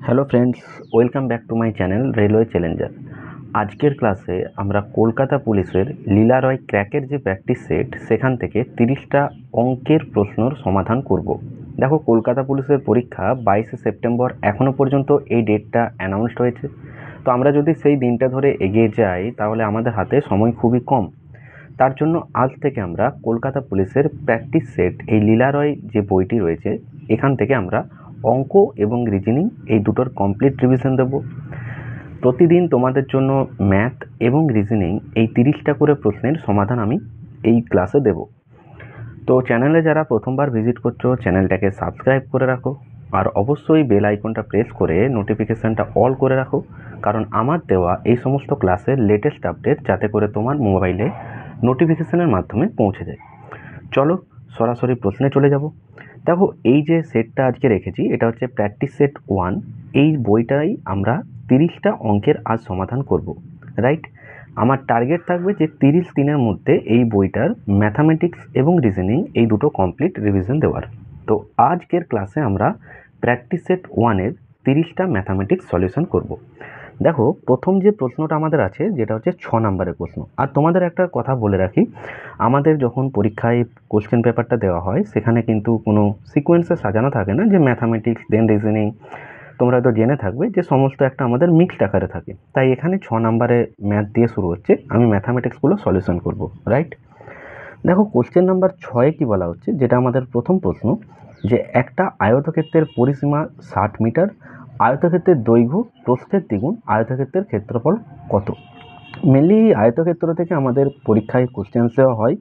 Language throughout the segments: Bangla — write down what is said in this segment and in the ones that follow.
Hello friends, welcome back to my channel railway Challenger. আজকের ক্লাসে আমরা কলকাতা পুলিশের লীলা রয় ক্র্যাকের যে প্র্যাকটিস সেট সেখান থেকে 30টা অঙ্কের প্রশ্নর সমাধান করব। দেখো, কলকাতা পুলিশের পরীক্ষা 22শে সেপ্টেম্বর, এখনও পর্যন্ত এই ডেটটা অ্যানাউন্সড হয়েছে। তো আমরা যদি সেই দিনটা ধরে এগিয়ে যাই তাহলে আমাদের হাতে সময় খুবই কম। তার জন্য আজ থেকে আমরা কলকাতা পুলিশের প্র্যাকটিস সেট এই লীলা রয় যে বইটি রয়েছে এখান থেকে আমরা অঙ্ক এবং রিজনিং এই দুটোর কমপ্লিট রিভিশন দেব। প্রতিদিন তোমাদের জন্য ম্যাথ এবং রিজনিং এই 30টা করে প্রশ্নের সমাধান আমি এই ক্লাসে দেব। তো চ্যানেলে যারা প্রথমবার ভিজিট করছো চ্যানেলটাকে সাবস্ক্রাইব করে রাখো, আর অবশ্যই বেল আইকনটা প্রেস করে নোটিফিকেশানটা অল করে রাখো, কারণ আমার দেওয়া এই সমস্ত ক্লাসের লেটেস্ট আপডেট যাতে করে তোমার মোবাইলে নোটিফিকেশানের মাধ্যমে পৌঁছে যায়। চলো সরাসরি প্রশ্নে চলে যাব। দেখো, এই যে সেটটা আজকে রেখেছি এটা হচ্ছে প্র্যাকটিস সেট 1। এই বইটাই আমরা 30টা অঙ্কের আজ সমাধান করব, রাইট? আমার টার্গেট থাকবে যে 30 দিনের মধ্যে এই বইটার ম্যাথামেটিক্স এবং রিজনিং এই দুটো কমপ্লিট রিভিশন দেওয়ার। তো আজকের ক্লাসে আমরা প্র্যাকটিস সেট 1-এর 30টা ম্যাথামেটিক্স সলিউশন করব। দেখো, প্রথম যে প্রশ্নটা আমাদের আছে যেটা হচ্ছে 6 নম্বরের প্রশ্ন। আর তোমাদের একটা কথা বলে রাখি, আমাদের যখন পরীক্ষায় কোশ্চেন পেপারটা দেওয়া হয় সেখানে কিন্তু কোনো সিকোয়েন্সে সাজানো থাকে না যে ম্যাথামেটিক্স দেন রিজনিং। তোমরা হয়তো জেনে থাকবে যে সমস্ত একটা আমাদের মিক্সড আকারে থাকে, তাই এখানে 6 নম্বরে ম্যাথ দিয়ে শুরু হচ্ছে, আমি ম্যাথামেটিক্সগুলো সলিউশন করব, রাইট? দেখো, কোশ্চেন নাম্বার 6-এ কী বলা হচ্ছে, যেটা আমাদের প্রথম প্রশ্ন, যে একটা আয়তক্ষেত্রের পরিসীমা 60 মিটার, আয়তক্ষেত্রের দৈর্ঘ্য প্রস্থের দ্বিগুণ, আয়তক্ষেত্রের ক্ষেত্রফল কত? মেনলি আয়তক্ষেত্র থেকে আমাদের পরীক্ষায় কোশ্চেন দেওয়া হয়,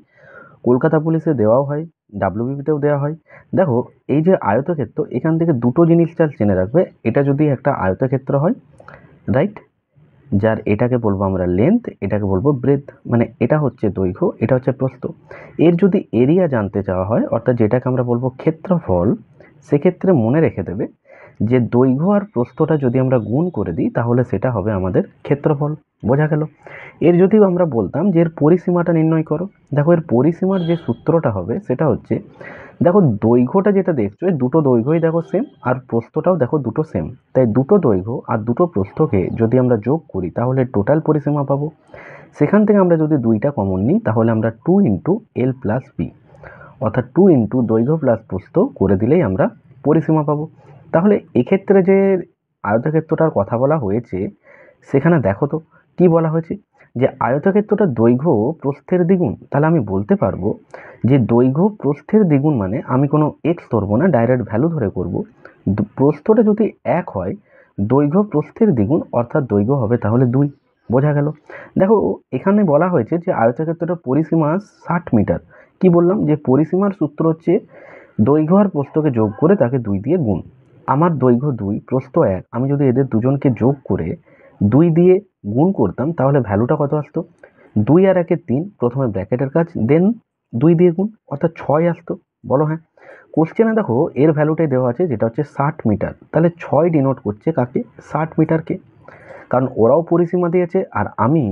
কলকাতা পুলিশে দেওয়াও হয়, ডাব্লিউবিপিতেও দেওয়া হয়। দেখো, এই যে আয়তক্ষেত্র, এখান থেকে দুটো জিনিস চাল জেনে রাখবে। এটা যদি একটা আয়তক্ষেত্র হয়, রাইট, যার এটাকে বলবো আমরা লেন্থ, এটাকে বলবো ব্রেথ, মানে এটা হচ্ছে দৈর্ঘ্য, এটা হচ্ছে প্রস্থ। এর যদি এরিয়া জানতে চাওয়া হয়, অর্থাৎ যেটাকে আমরা বলবো ক্ষেত্রফল, সেক্ষেত্রে মনে রেখে দেবে যে দৈর্ঘ্য আর প্রস্থটা যদি আমরা গুণ করে দিই তাহলে সেটা হবে আমাদের ক্ষেত্রফল। বোঝা গেল? এর যদি আমরা বলতাম যে এর পরিসীমাটা নির্ণয় করো, দেখো এর পরিসীমার যে সূত্রটা হবে সেটা হচ্ছে, দেখো দৈর্ঘ্যটা যেটা দেখছো এই দুটো দৈর্ঘ্যই দেখো সেম, আর প্রস্থটাও দেখো দুটো সেম, তাই দুটো দৈর্ঘ্য আর দুটো প্রস্থকে যদি আমরা যোগ করি তাহলে টোটাল পরিসীমা পাবো। সেখান থেকে আমরা যদি দুইটা কমন নিই তাহলে আমরা 2 ইন্টু এল প্লাস বি, অর্থাৎ 2 ইন্টু দৈর্ঘ্য প্লাস প্রস্থ করে দিলেই আমরা পরিসীমা পাবো। তাহলে এক্ষেত্রে যে আয়তক্ষেত্রটার কথা বলা হয়েছে সেখানে দেখো তো কি বলা হয়েছে, যে আয়তক্ষেত্রটার দৈর্ঘ্য প্রস্থের দ্বিগুণ। তাহলে আমি বলতে পারবো যে দৈর্ঘ্য প্রস্থের দ্বিগুণ, মানে আমি কোনো এক্স ধরবো না, ডাইরেক্ট ভ্যালু ধরে করব। প্রস্থটা যদি 1 হয়, দৈর্ঘ্য প্রস্থের দ্বিগুণ, অর্থাৎ দৈর্ঘ্য হবে তাহলে 2। বোঝা গেল? দেখো, এখানে বলা হয়েছে যে আয়তক্ষেত্রটার পরিসীমা 60 মিটার। কি বললাম, যে পরিসীমার সূত্র হচ্ছে দৈর্ঘ্য আর প্রস্থকে যোগ করে তাকে 2 দিয়ে গুণ। আমার দৈর্ঘ্য 2, প্রস্থ 1, আমি যদি এদের দুজনকে যোগ করে 2 দিয়ে গুণ করতাম তাহলে ভ্যালুটা কত আসতো? 2 আর 1 3, প্রথমে ব্র্যাকেটের কাজ, দেন 2 দিয়ে গুণ, অর্থাৎ 6 আসতো। বলো হ্যাঁ। কোশ্চেনে দেখো এর ভ্যালুটাই দেওয়া আছে যেটা হচ্ছে 60 মিটার, তাহলে 6 ডিনোট করছে কাকে? 60 মিটারকে, কারণ ওরাও পরিসীমা দিয়েছে আর আমি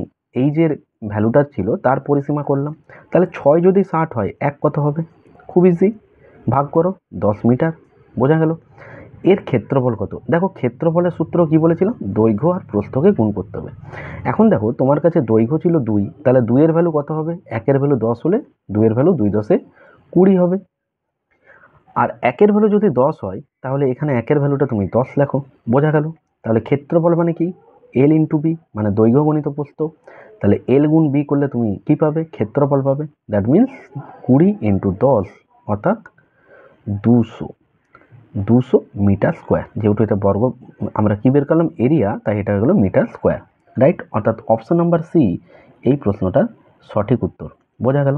এই যে ভ্যালুটা ছিল তার পরিসীমা করলাম। তাহলে 6 যদি 60 হয়, 1 কত হবে? খুব ইজি, ভাগ করো 10 মিটার। বোঝা গেল? এর ক্ষেত্রফল কত? দেখো, ক্ষেত্রফলের সূত্র কি বলেছিলাম, দৈর্ঘ্য আর প্রস্থকে গুণ করতে হবে। এখন দেখো তোমার কাছে দৈর্ঘ্য ছিল 2, তাহলে 2 এর ভ্যালু কত হবে? 1 এর ভ্যালু 10 হলে 2 এর ভ্যালু 2 10 20 হবে। আর 1 এর ভ্যালু যদি 10 হয় তাহলে এখানে 1 এর ভ্যালুটা তুমি 10 লেখো। বোঝা গেল? তাহলে ক্ষেত্রফল মানে কি? এল ইন্টু বি, মানে দৈর্ঘ্য গণিত প্রস্থ। তাহলে এল গুণ বি করলে তুমি কি পাবে? ক্ষেত্রফল পাবে। দ্যাট মিনস 20 ইন্টু 10, অর্থাৎ 200 মিটার স্কোয়ার। যেহেতু এটা বর্গ, আমরা কি বের করলাম? এরিয়া, তাই এটা হয়ে গেল মিটার স্কোয়ার, রাইট? অর্থাৎ অপশন নাম্বার সি এই প্রশ্নটার সঠিক উত্তর। বোঝা গেল?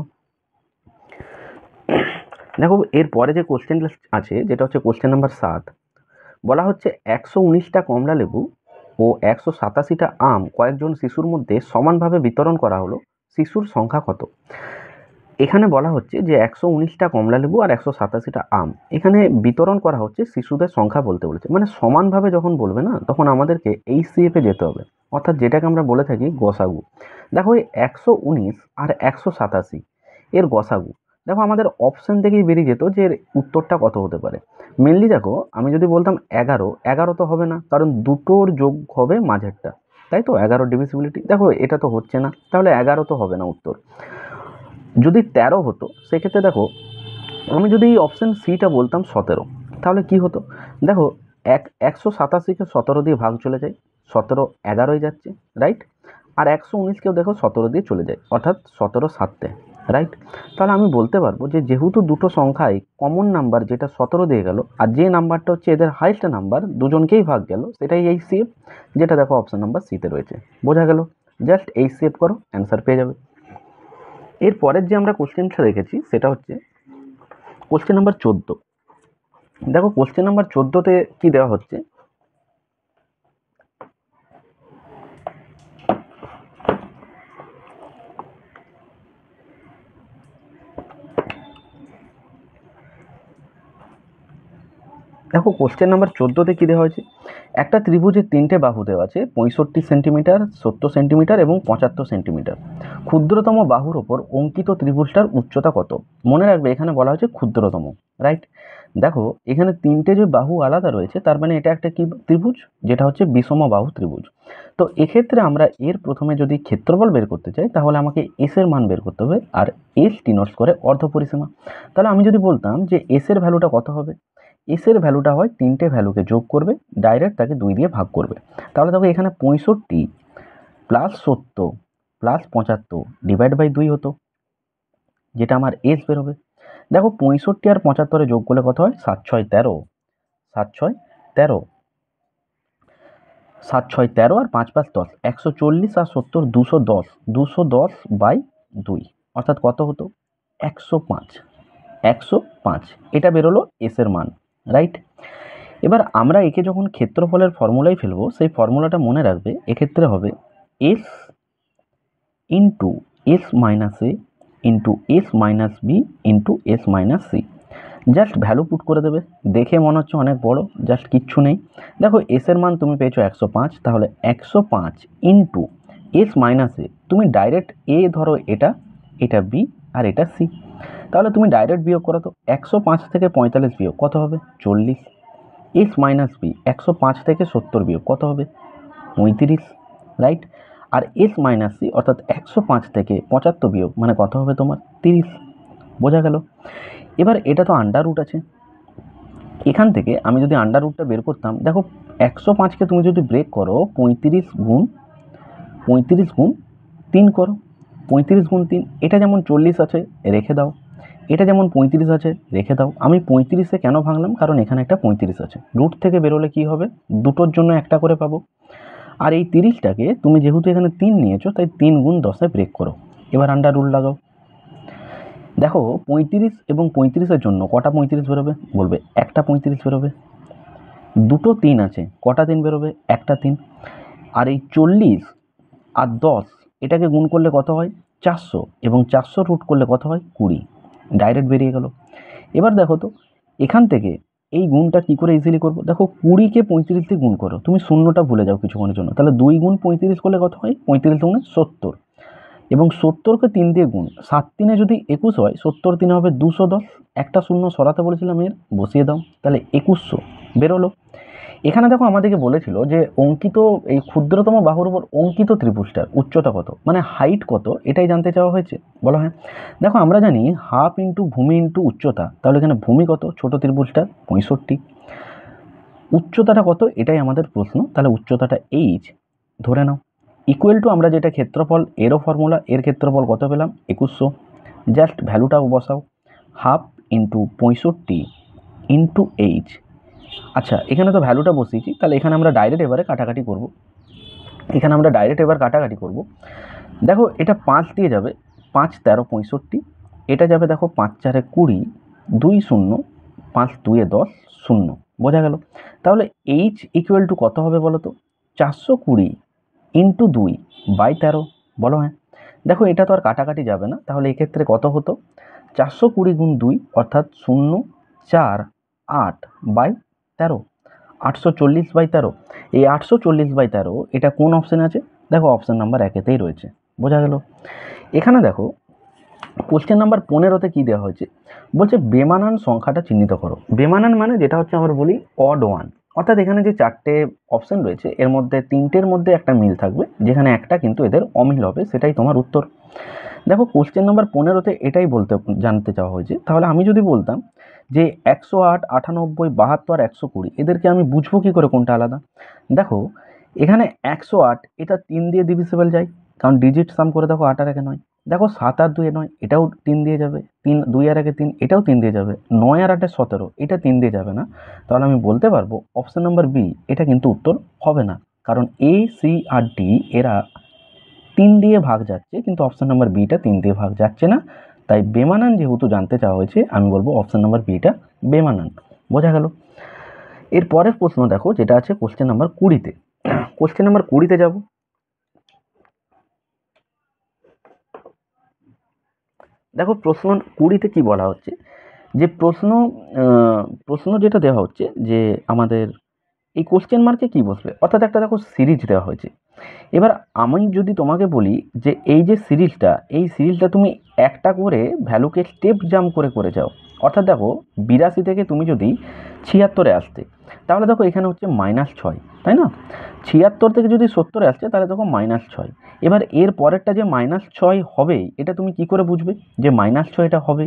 দেখো, এর পরে যে কোশ্চেনটা আছে যেটা হচ্ছে কোশ্চেন নাম্বার 7, বলা হচ্ছে 119টা কমলা লেবু ও 187টা আম কয়েকজন শিশুর মধ্যে সমানভাবে বিতরণ করা হলো, শিশুর সংখ্যা কত? এখানে বলা হচ্ছে যে 119টা কমলা লেবু আর 187টা আম এখানে বিতরণ করা হচ্ছে, শিশুদের সংখ্যা বলতে বলেছে। মানে সমানভাবে যখন বলবে না তখন আমাদেরকে এইচসিএফে যেতে হবে, অর্থাৎ যেটাকে আমরা বলে থাকি গসাগু। দেখো, এই 119 আর 187 এর গসাগু, দেখো আমাদের অপশান থেকেই বেরিয়ে যেত যে এর উত্তরটা কত হতে পারে। মেনলি দেখো আমি যদি বলতাম 11, 11 তো হবে না, কারণ দুটোর যোগ হবে মাঝেরটা, তাই তো 11 ডিভিসিবিলিটি। দেখো এটা তো হচ্ছে না, তাহলে 11 তো হবে না উত্তর। যদি 13 হতো সেক্ষেত্রে দেখো আমি যদি অপশান সিটা বলতাম 17, তাহলে কি হতো? দেখো 187কে 17 দিয়ে ভাগ চলে যায়, 17 11 যাচ্ছে, রাইট? আর 119কেও দেখো 17 দিয়ে চলে যায়, অর্থাৎ 17 7, রাইট? তাহলে আমি বলতে পারবো যে যেহেতু দুটো সংখ্যায় কমন নাম্বার যেটা 17 দিয়ে গেল, আর যে নাম্বারটা হচ্ছে এদের হাইয়েস্ট নাম্বার দুজনকেই ভাগ গেল, সেটাই এই সেফ, যেটা দেখো অপশান নাম্বার সিতে রয়েছে। বোঝা গেল? জাস্ট এই সেভ করো, অ্যান্সার পেয়ে যাবে। এর পরের যে আমরা কোশ্চেনটা রেখেছি সেটা হচ্ছে কোশ্চেন নাম্বার 14। দেখো কোশ্চেন নাম্বার 14তে কি দেওয়া হচ্ছে, দেখো কোশ্চেন নাম্বার 14তে কি দেওয়া হয়েছে, একটা ত্রিভুজের 3টে বাহু দেওয়া আছে, 65 সেন্টিমিটার, 70 সেন্টিমিটার এবং 75 সেন্টিমিটার। ক্ষুদ্রতম বাহুর ওপর অঙ্কিত ত্রিভুজটার উচ্চতা কত? মনে রাখবে এখানে বলা হয়েছে ক্ষুদ্রতম, রাইট? দেখো এখানে 3টে যে বাহু আলাদা রয়েছে, তার মানে এটা একটা কি ত্রিভুজ, যেটা হচ্ছে বিষম বাহু ত্রিভুজ। তো এক্ষেত্রে আমরা এর প্রথমে যদি ক্ষেত্রফল বের করতে চাই, তাহলে আমাকে এস এর মান বের করতে হবে, আর এস ডিনোটস করে অর্ধ পরিসীমা। তাহলে আমি যদি বলতাম যে এস এর ভ্যালুটা কত হবে, এস এর ভ্যালুটা হয় 3টে ভ্যালুকে যোগ করবে, ডাইরেক্ট তাকে 2 দিয়ে ভাগ করবে। তাহলে দেখো এখানে 65 প্লাস 70 প্লাস 75 ডিভাইড বাই 2 হতো, যেটা আমার এস বেরোবে। দেখো 65 আর 75 যোগ করলে কত হয়, 7 6 13, 7 6 13, 7 6 13 আর 5 5 10, 140 আর 70 210, 210 বাই 2, অর্থাৎ কত হতো, 105, 105 এটা বেরোলো এস এর মান, রাইট? এবার আমরা একে যখন ক্ষেত্রফলের ফর্মুলায় ফেলবো, সেই ফর্মুলাটা মনে রাখবে, এক্ষেত্রে হবে S into S minus A into S minus B into S minus C. Just value put করে দেবে, দেখে মনে হচ্ছে অনেক বড়, জাস্ট কিচ্ছু নেই। দেখো এস এর মান তুমি পেয়েছো 105, তাহলে 105 ইন্টু এস মাইনাস এ, তুমি ডাইরেক্ট এ ধরো, এটা এটা বি আর এটা সি, তাহলে তুমি ডাইরেক্ট বিয়োগ করো। তো 105 থেকে 45 বিয়োগ কত হবে, 40। এস মাইনাস বি 105 থেকে 70 বিয়োগ কত হবে, 35, রাইট? আর এস মাইনাস সি অর্থাৎ 105 থেকে 75 বিয়োগ মানে কত হবে তোমার, 30। বোঝা গেল? এবার এটা তো আন্ডার রুট আছে, এখান থেকে আমি যদি আন্ডার রুটটা বের করতাম, দেখো 105কে তুমি যদি ব্রেক করো, 35 গুণ 3 করো, 35 গুণ 3, এটা যেমন 40 আছে রেখে দাও, এটা যেমন 35 আছে রেখে দাও। আমি 35-এ কেন ভাঙলাম, কারণ এখানে একটা 35 আছে, রুট থেকে বেরোলে কি হবে, দুটোর জন্য একটা করে পাবো। আর এই 30টাকে তুমি যেহেতু এখানে 3 নিয়েছো, তাই 3 গুণ 10-এ ব্রেক করো, এবার আন্ডার রুট লাগাও। দেখো 35 এবং 35-এর জন্য কটা 35 বেরোবে, বলবে একটা 35 বেরোবে। দুটো 3 আছে, কটা 3 বেরোবে, একটা 3। আর এই 40 আর 10 এটাকে গুণ করলে কত হয়, 400, এবং 400 রুট করলে কত হয়, 20, ডাইরেক্ট বেরিয়ে গেল। এবার দেখো তো এখান থেকে এই গুণটা কি করে ইজিলি করবো, দেখো 20কে 35 দিয়ে গুণ করো, তুমি শূন্যটা ভুলে যাও কিছুক্ষণের জন্য, তাহলে 2 গুণ 35 করলে কত হয়, 35 গুণে 70, এবং 70কে 3 দিয়ে গুণ, 7 3-এ যদি 21 হয়, 70 3 হবে 210, একটা শূন্য সরাতে বলেছিলাম এর, বসিয়ে দাও, তাহলে 2100 বেরোলো। এখানে দেখো আমাদেরকে বলেছিল যে অঙ্কিত এই ক্ষুদ্রতম বাহুর উপর অঙ্কিত ত্রিভুজটার উচ্চতা কত, মানে হাইট কত, এটাই জানতে চাওয়া হয়েছে। বলো হ্যাঁ। দেখো আমরা জানি হাফ ইন্টু ভূমি ইন্টু উচ্চতা, তাহলে এখানে ভূমি কত, ছোট ত্রিভুজটা 65, উচ্চতাটা কত এটাই আমাদের প্রশ্ন, তাহলে উচ্চতাটা এইচ ধরে নাও। ইকুয়াল টু আমরা যেটা ক্ষেত্রফল এরও ফর্মুলা, এর ক্ষেত্রফল কত পেলাম, 2100, জাস্ট ভ্যালুটাও বসাও, হাফ ইন্টু 65 ইন্টু এইচ। আচ্ছা এখানে তো ভ্যালুটা বসিয়েছি, তাহলে এখানে আমরা ডাইরেক্ট এবারে কাটাকাটি করব, দেখো এটা 5 দিয়ে যাবে, 5 13 65, এটা যাবে দেখো 5 4 20, 2 0, 5 2 10, 0। বোঝা গেল? তাহলে এইচ ইকুয়াল টু কত হবে বলো তো, 420 ইন্টু 2 বাই 13। বলো হ্যাঁ। দেখো এটা তো আর কাটাকাটি যাবে না, তাহলে এক্ষেত্রে কত হতো, 420 গুণ 2 অর্থাৎ 0 4 8 বাই 13, 840 বাই 13। এই 840 বাই 13 এটা কোন অপশানে আছে, দেখো অপশান নাম্বার 1-তেই রয়েছে। বোঝা গেল? এখানে দেখো কোশ্চেন নাম্বার 15-তে কী দেওয়া হয়েছে, বলছে বেমানান সংখ্যাটা চিহ্নিত করো। বেমানান মানে যেটা হচ্ছে আমরা বলি অড ওয়ান, অর্থাৎ এখানে যে 4টে অপশন রয়েছে এর মধ্যে 3টের মধ্যে একটা মিল থাকবে, যেখানে একটা কিন্তু এদের অমিল হবে, সেটাই তোমার উত্তর। দেখো কোশ্চেন নাম্বার 15-তে এটাই জানতে চাওয়া হয়েছে। তাহলে আমি যদি বলতাম যে 108, 98, 72 আর 120, এদেরকে আমি বুঝবো কী করে কোনটা আলাদা? দেখো এখানে 108 এটা 3 দিয়ে ডিভিসিবল যায়, কারণ ডিজিট সাম করে দেখো 8 আর 1 9। দেখো 7 আর 2 9, এটাও 3 দিয়ে যাবে। 3 2 আর 1 3, এটাও 3 দিয়ে যাবে। 9 আর 8 17, এটা 3 দিয়ে যাবে না। তাহলে আমি বলতে পারবো অপশন নাম্বার বি এটা কিন্তু উত্তর হবে না, কারণ এ সি আর ডি এরা 3 দিয়ে ভাগ যাচ্ছে, কিন্তু অপশন নাম্বার বিটা 3 দিয়ে ভাগ যাচ্ছে না। তাই বেমানান যেহেতু জানতে চাওয়া হয়েছে, আমি বলবো অপশন নাম্বার বিটা বেমানান। বোঝা গেল? এর পরের প্রশ্ন দেখো, যেটা আছে কোশ্চেন নাম্বার 20-তে। কোশ্চেন নাম্বার 20-তে যাব। দেখো প্রশ্ন 20-তে কি বলা হচ্ছে, যে প্রশ্ন যেটা দেওয়া হচ্ছে যে আমাদের এই কোশ্চেন মার্কে কি বসবে, অর্থাৎ একটা দেখো সিরিজ দেওয়া হয়েছে। এবার আমি যদি তোমাকে বলি যে এই যে সিরিজটা তুমি একটা করে ভ্যালুকে স্টেপ জাম্প করে করে যাও, অর্থাৎ দেখো 82 থেকে তুমি যদি 76-এ আসতে, তাহলে দেখো এখানে হচ্ছে -6, তাই না? 76 থেকে যদি 70-এ আসছে, তাহলে দেখো -6। এবার এর পরেরটা যে -6 হবে, এটা তুমি কি করে বুঝবে যে -6 এটা হবে?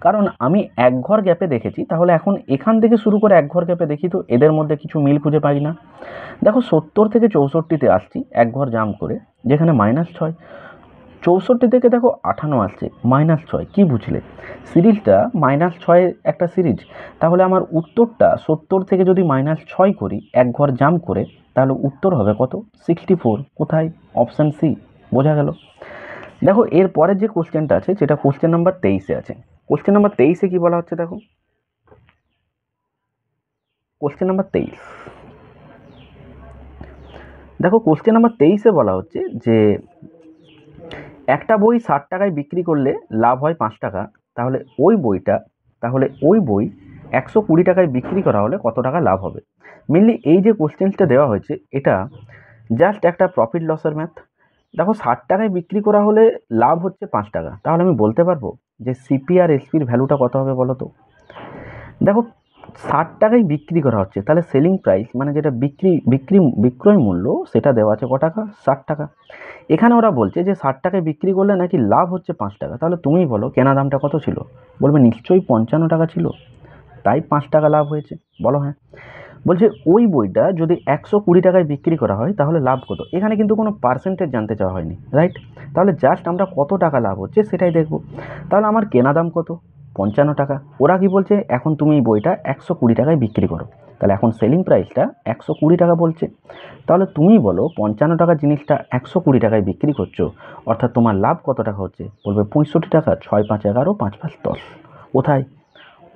কারণ আমি এক ঘর গ্যাপে দেখেছি, তাহলে এখন এখান থেকে শুরু করে এক ঘর গ্যাপে দেখি তো এদের মধ্যে কিছু মিল খুঁজে পাই না। দেখো 70 থেকে 64-তে আসছি এক ঘর জাম্প করে, যেখানে -6। 64 থেকে দেখো 58 আসছে, -6। কি বুঝলে? সিরিজটা -6 একটা সিরিজ। তাহলে আমার উত্তরটা 70 থেকে যদি -6 করি এক ঘর জাম্প করে, তাহলে উত্তর হবে কত? 64। কোথায়? Option C. বোঝা গেল? দেখো এর পরের যে কোশ্চেনটা আছে, যেটা কোশ্চেন নাম্বার 23-এ আছে। কোশ্চেন নাম্বার 23-এ কি বলা হচ্ছে দেখো, কোশ্চেন নাম্বার 23। দেখো কোশ্চেন নাম্বার 23-এ বলা হচ্ছে যে একটা বই 60 টাকায় বিক্রি করলে লাভ হয় 5 টাকা, তাহলে ওই বই 120 টাকায় বিক্রি করা হলে কত টাকা লাভ হবে? মেনলি এই যে কোশ্চেনটা দেওয়া হয়েছে, এটা জাস্ট একটা প্রফিট লসের ম্যাথ। দেখো 60 টাকায় বিক্রি করা হলে লাভ হচ্ছে 5 টাকা, তাহলে আমি বলতে পারবো যে সিপি আর এসপির ভ্যালুটা কত হবে বলো তো? দেখো 60 টাকায় বিক্রি করা হচ্ছে, তাহলে সেলিং প্রাইস মানে যেটা বিক্রয় মূল্য, সেটা দেওয়া আছে ক টাকা? 60 টাকা। এখানে ওরা বলছে যে 60 টাকায় বিক্রি করলে নাকি লাভ হচ্ছে 5 টাকা, তাহলে তুমি বলো কেনা দামটা কত ছিল? বলবে নিশ্চয়ই 55 টাকা ছিল, তাই 5 টাকা লাভ হয়েছে। বলো হ্যাঁ। বলছে ওই বইটা যদি 120 টাকায় বিক্রি করা হয়, তাহলে লাভ কত? এখানে কিন্তু কোনো পার্সেন্টেজ জানতে চাওয়া হয়নি, রাইট? তাহলে জাস্ট আমরা কত টাকা লাভ হচ্ছে সেটাই দেখব। তাহলে আমার কেনা দাম কত? 55 টাকা। ওরা কি বলছে, এখন তুমি বইটা 120 টাকায় বিক্রি করো, তাহলে এখন সেলিং প্রাইসটা 120 টাকা বলছে। তাহলে তুমি বলো 55 টাকার জিনিসটা 120 টাকায় বিক্রি করছো, অর্থাৎ তোমার লাভ কত টাকা হচ্ছে? বলবে 65 টাকা। 6 5 11, 5 5 10। কোথায়?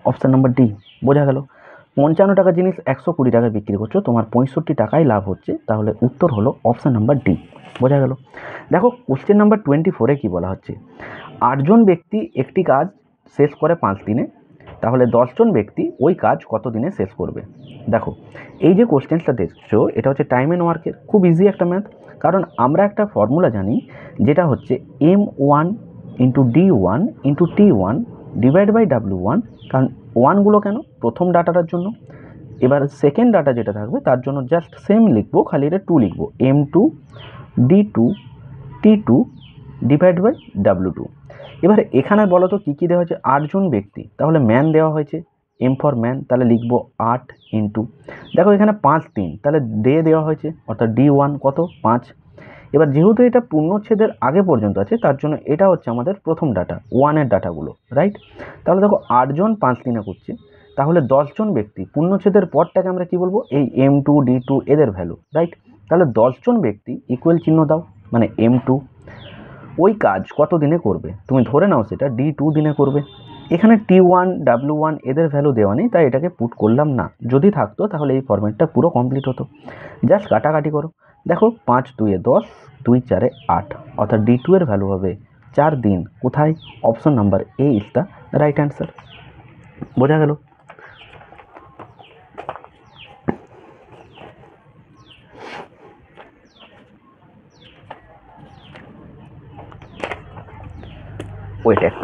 Option number D. বোঝা গেল? 55 টাকার জিনিস 120 টাকায় বিক্রি করছো, তোমার 65 টাকায় লাভ হচ্ছে, তাহলে উত্তর হলো অপশান নাম্বার ডি। বোঝা গেল? দেখো কোশ্চেন নাম্বার 24-এ কি বলা হচ্ছে, 8 জন ব্যক্তি একটি কাজ শেষ করে 5 দিনে, তাহলে 10 জন ব্যক্তি ওই কাজ কত দিনে শেষ করবে? দেখো এই যে কোশ্চেনটা দেখছো, এটা হচ্ছে টাইম অ্যান্ড ওয়ার্কের। খুব ইজি একটা ম্যাথ, কারণ আমরা একটা ফর্মুলা জানি, যেটা হচ্ছে M1 into D1 into T1 divide by W1। কারণ ওয়ানগুলো কেন? প্রথম ডাটাটার জন্য। এবার সেকেন্ড ডাটা যেটা থাকবে তার জন্য জাস্ট সেম লিখবো, খালি এটা 2 লিখবো, M2 D2 T2 divide by W2। এবার এখানে বলো তো কী কী দেওয়া হয়েছে? 8 জন ব্যক্তি, তাহলে ম্যান দেওয়া হয়েছে, এম ফর ম্যান, তাহলে লিখবো 8 ইন্টু, দেখো এখানে 5 3, তাহলে ডে দেওয়া হয়েছে, অর্থাৎ D1 কত? 5। এবার যেহেতু এটা পূর্ণচ্ছেদের আগে পর্যন্ত আছে, তার জন্য এটা হচ্ছে আমাদের প্রথম ডাটা, 1-এর ডাটাগুলো, রাইট? তাহলে দেখো 8 জন 5 দিনে করছে, তাহলে 10 জন ব্যক্তি, পূর্ণচ্ছেদের পরটাকে আমরা কি বলবো? এই M2 D2 এদের ভ্যালু, রাইট? তাহলে 10 জন ব্যক্তি ইকুয়াল চিহ্ন দাও, মানে M2 ওই কাজ কত দিনে করবে? তুমি ধরে নাও সেটা D2 দিনে করবে। এখানে T1 W1 এদের ভ্যালু দেওয়া নেই, তাই এটাকে পুট করলাম না। যদি থাকতো তাহলে এই ফরম্যাটটা পুরো কমপ্লিট হতো। জাস্ট কাটাকাটি করো, দেখো 5 2 10, 2 4 8, অর্থাৎ D2 এর ভ্যালু হবে 4 দিন। কোথায়? Option number A is the right answer. বোঝা গেল? ওয়েট এক,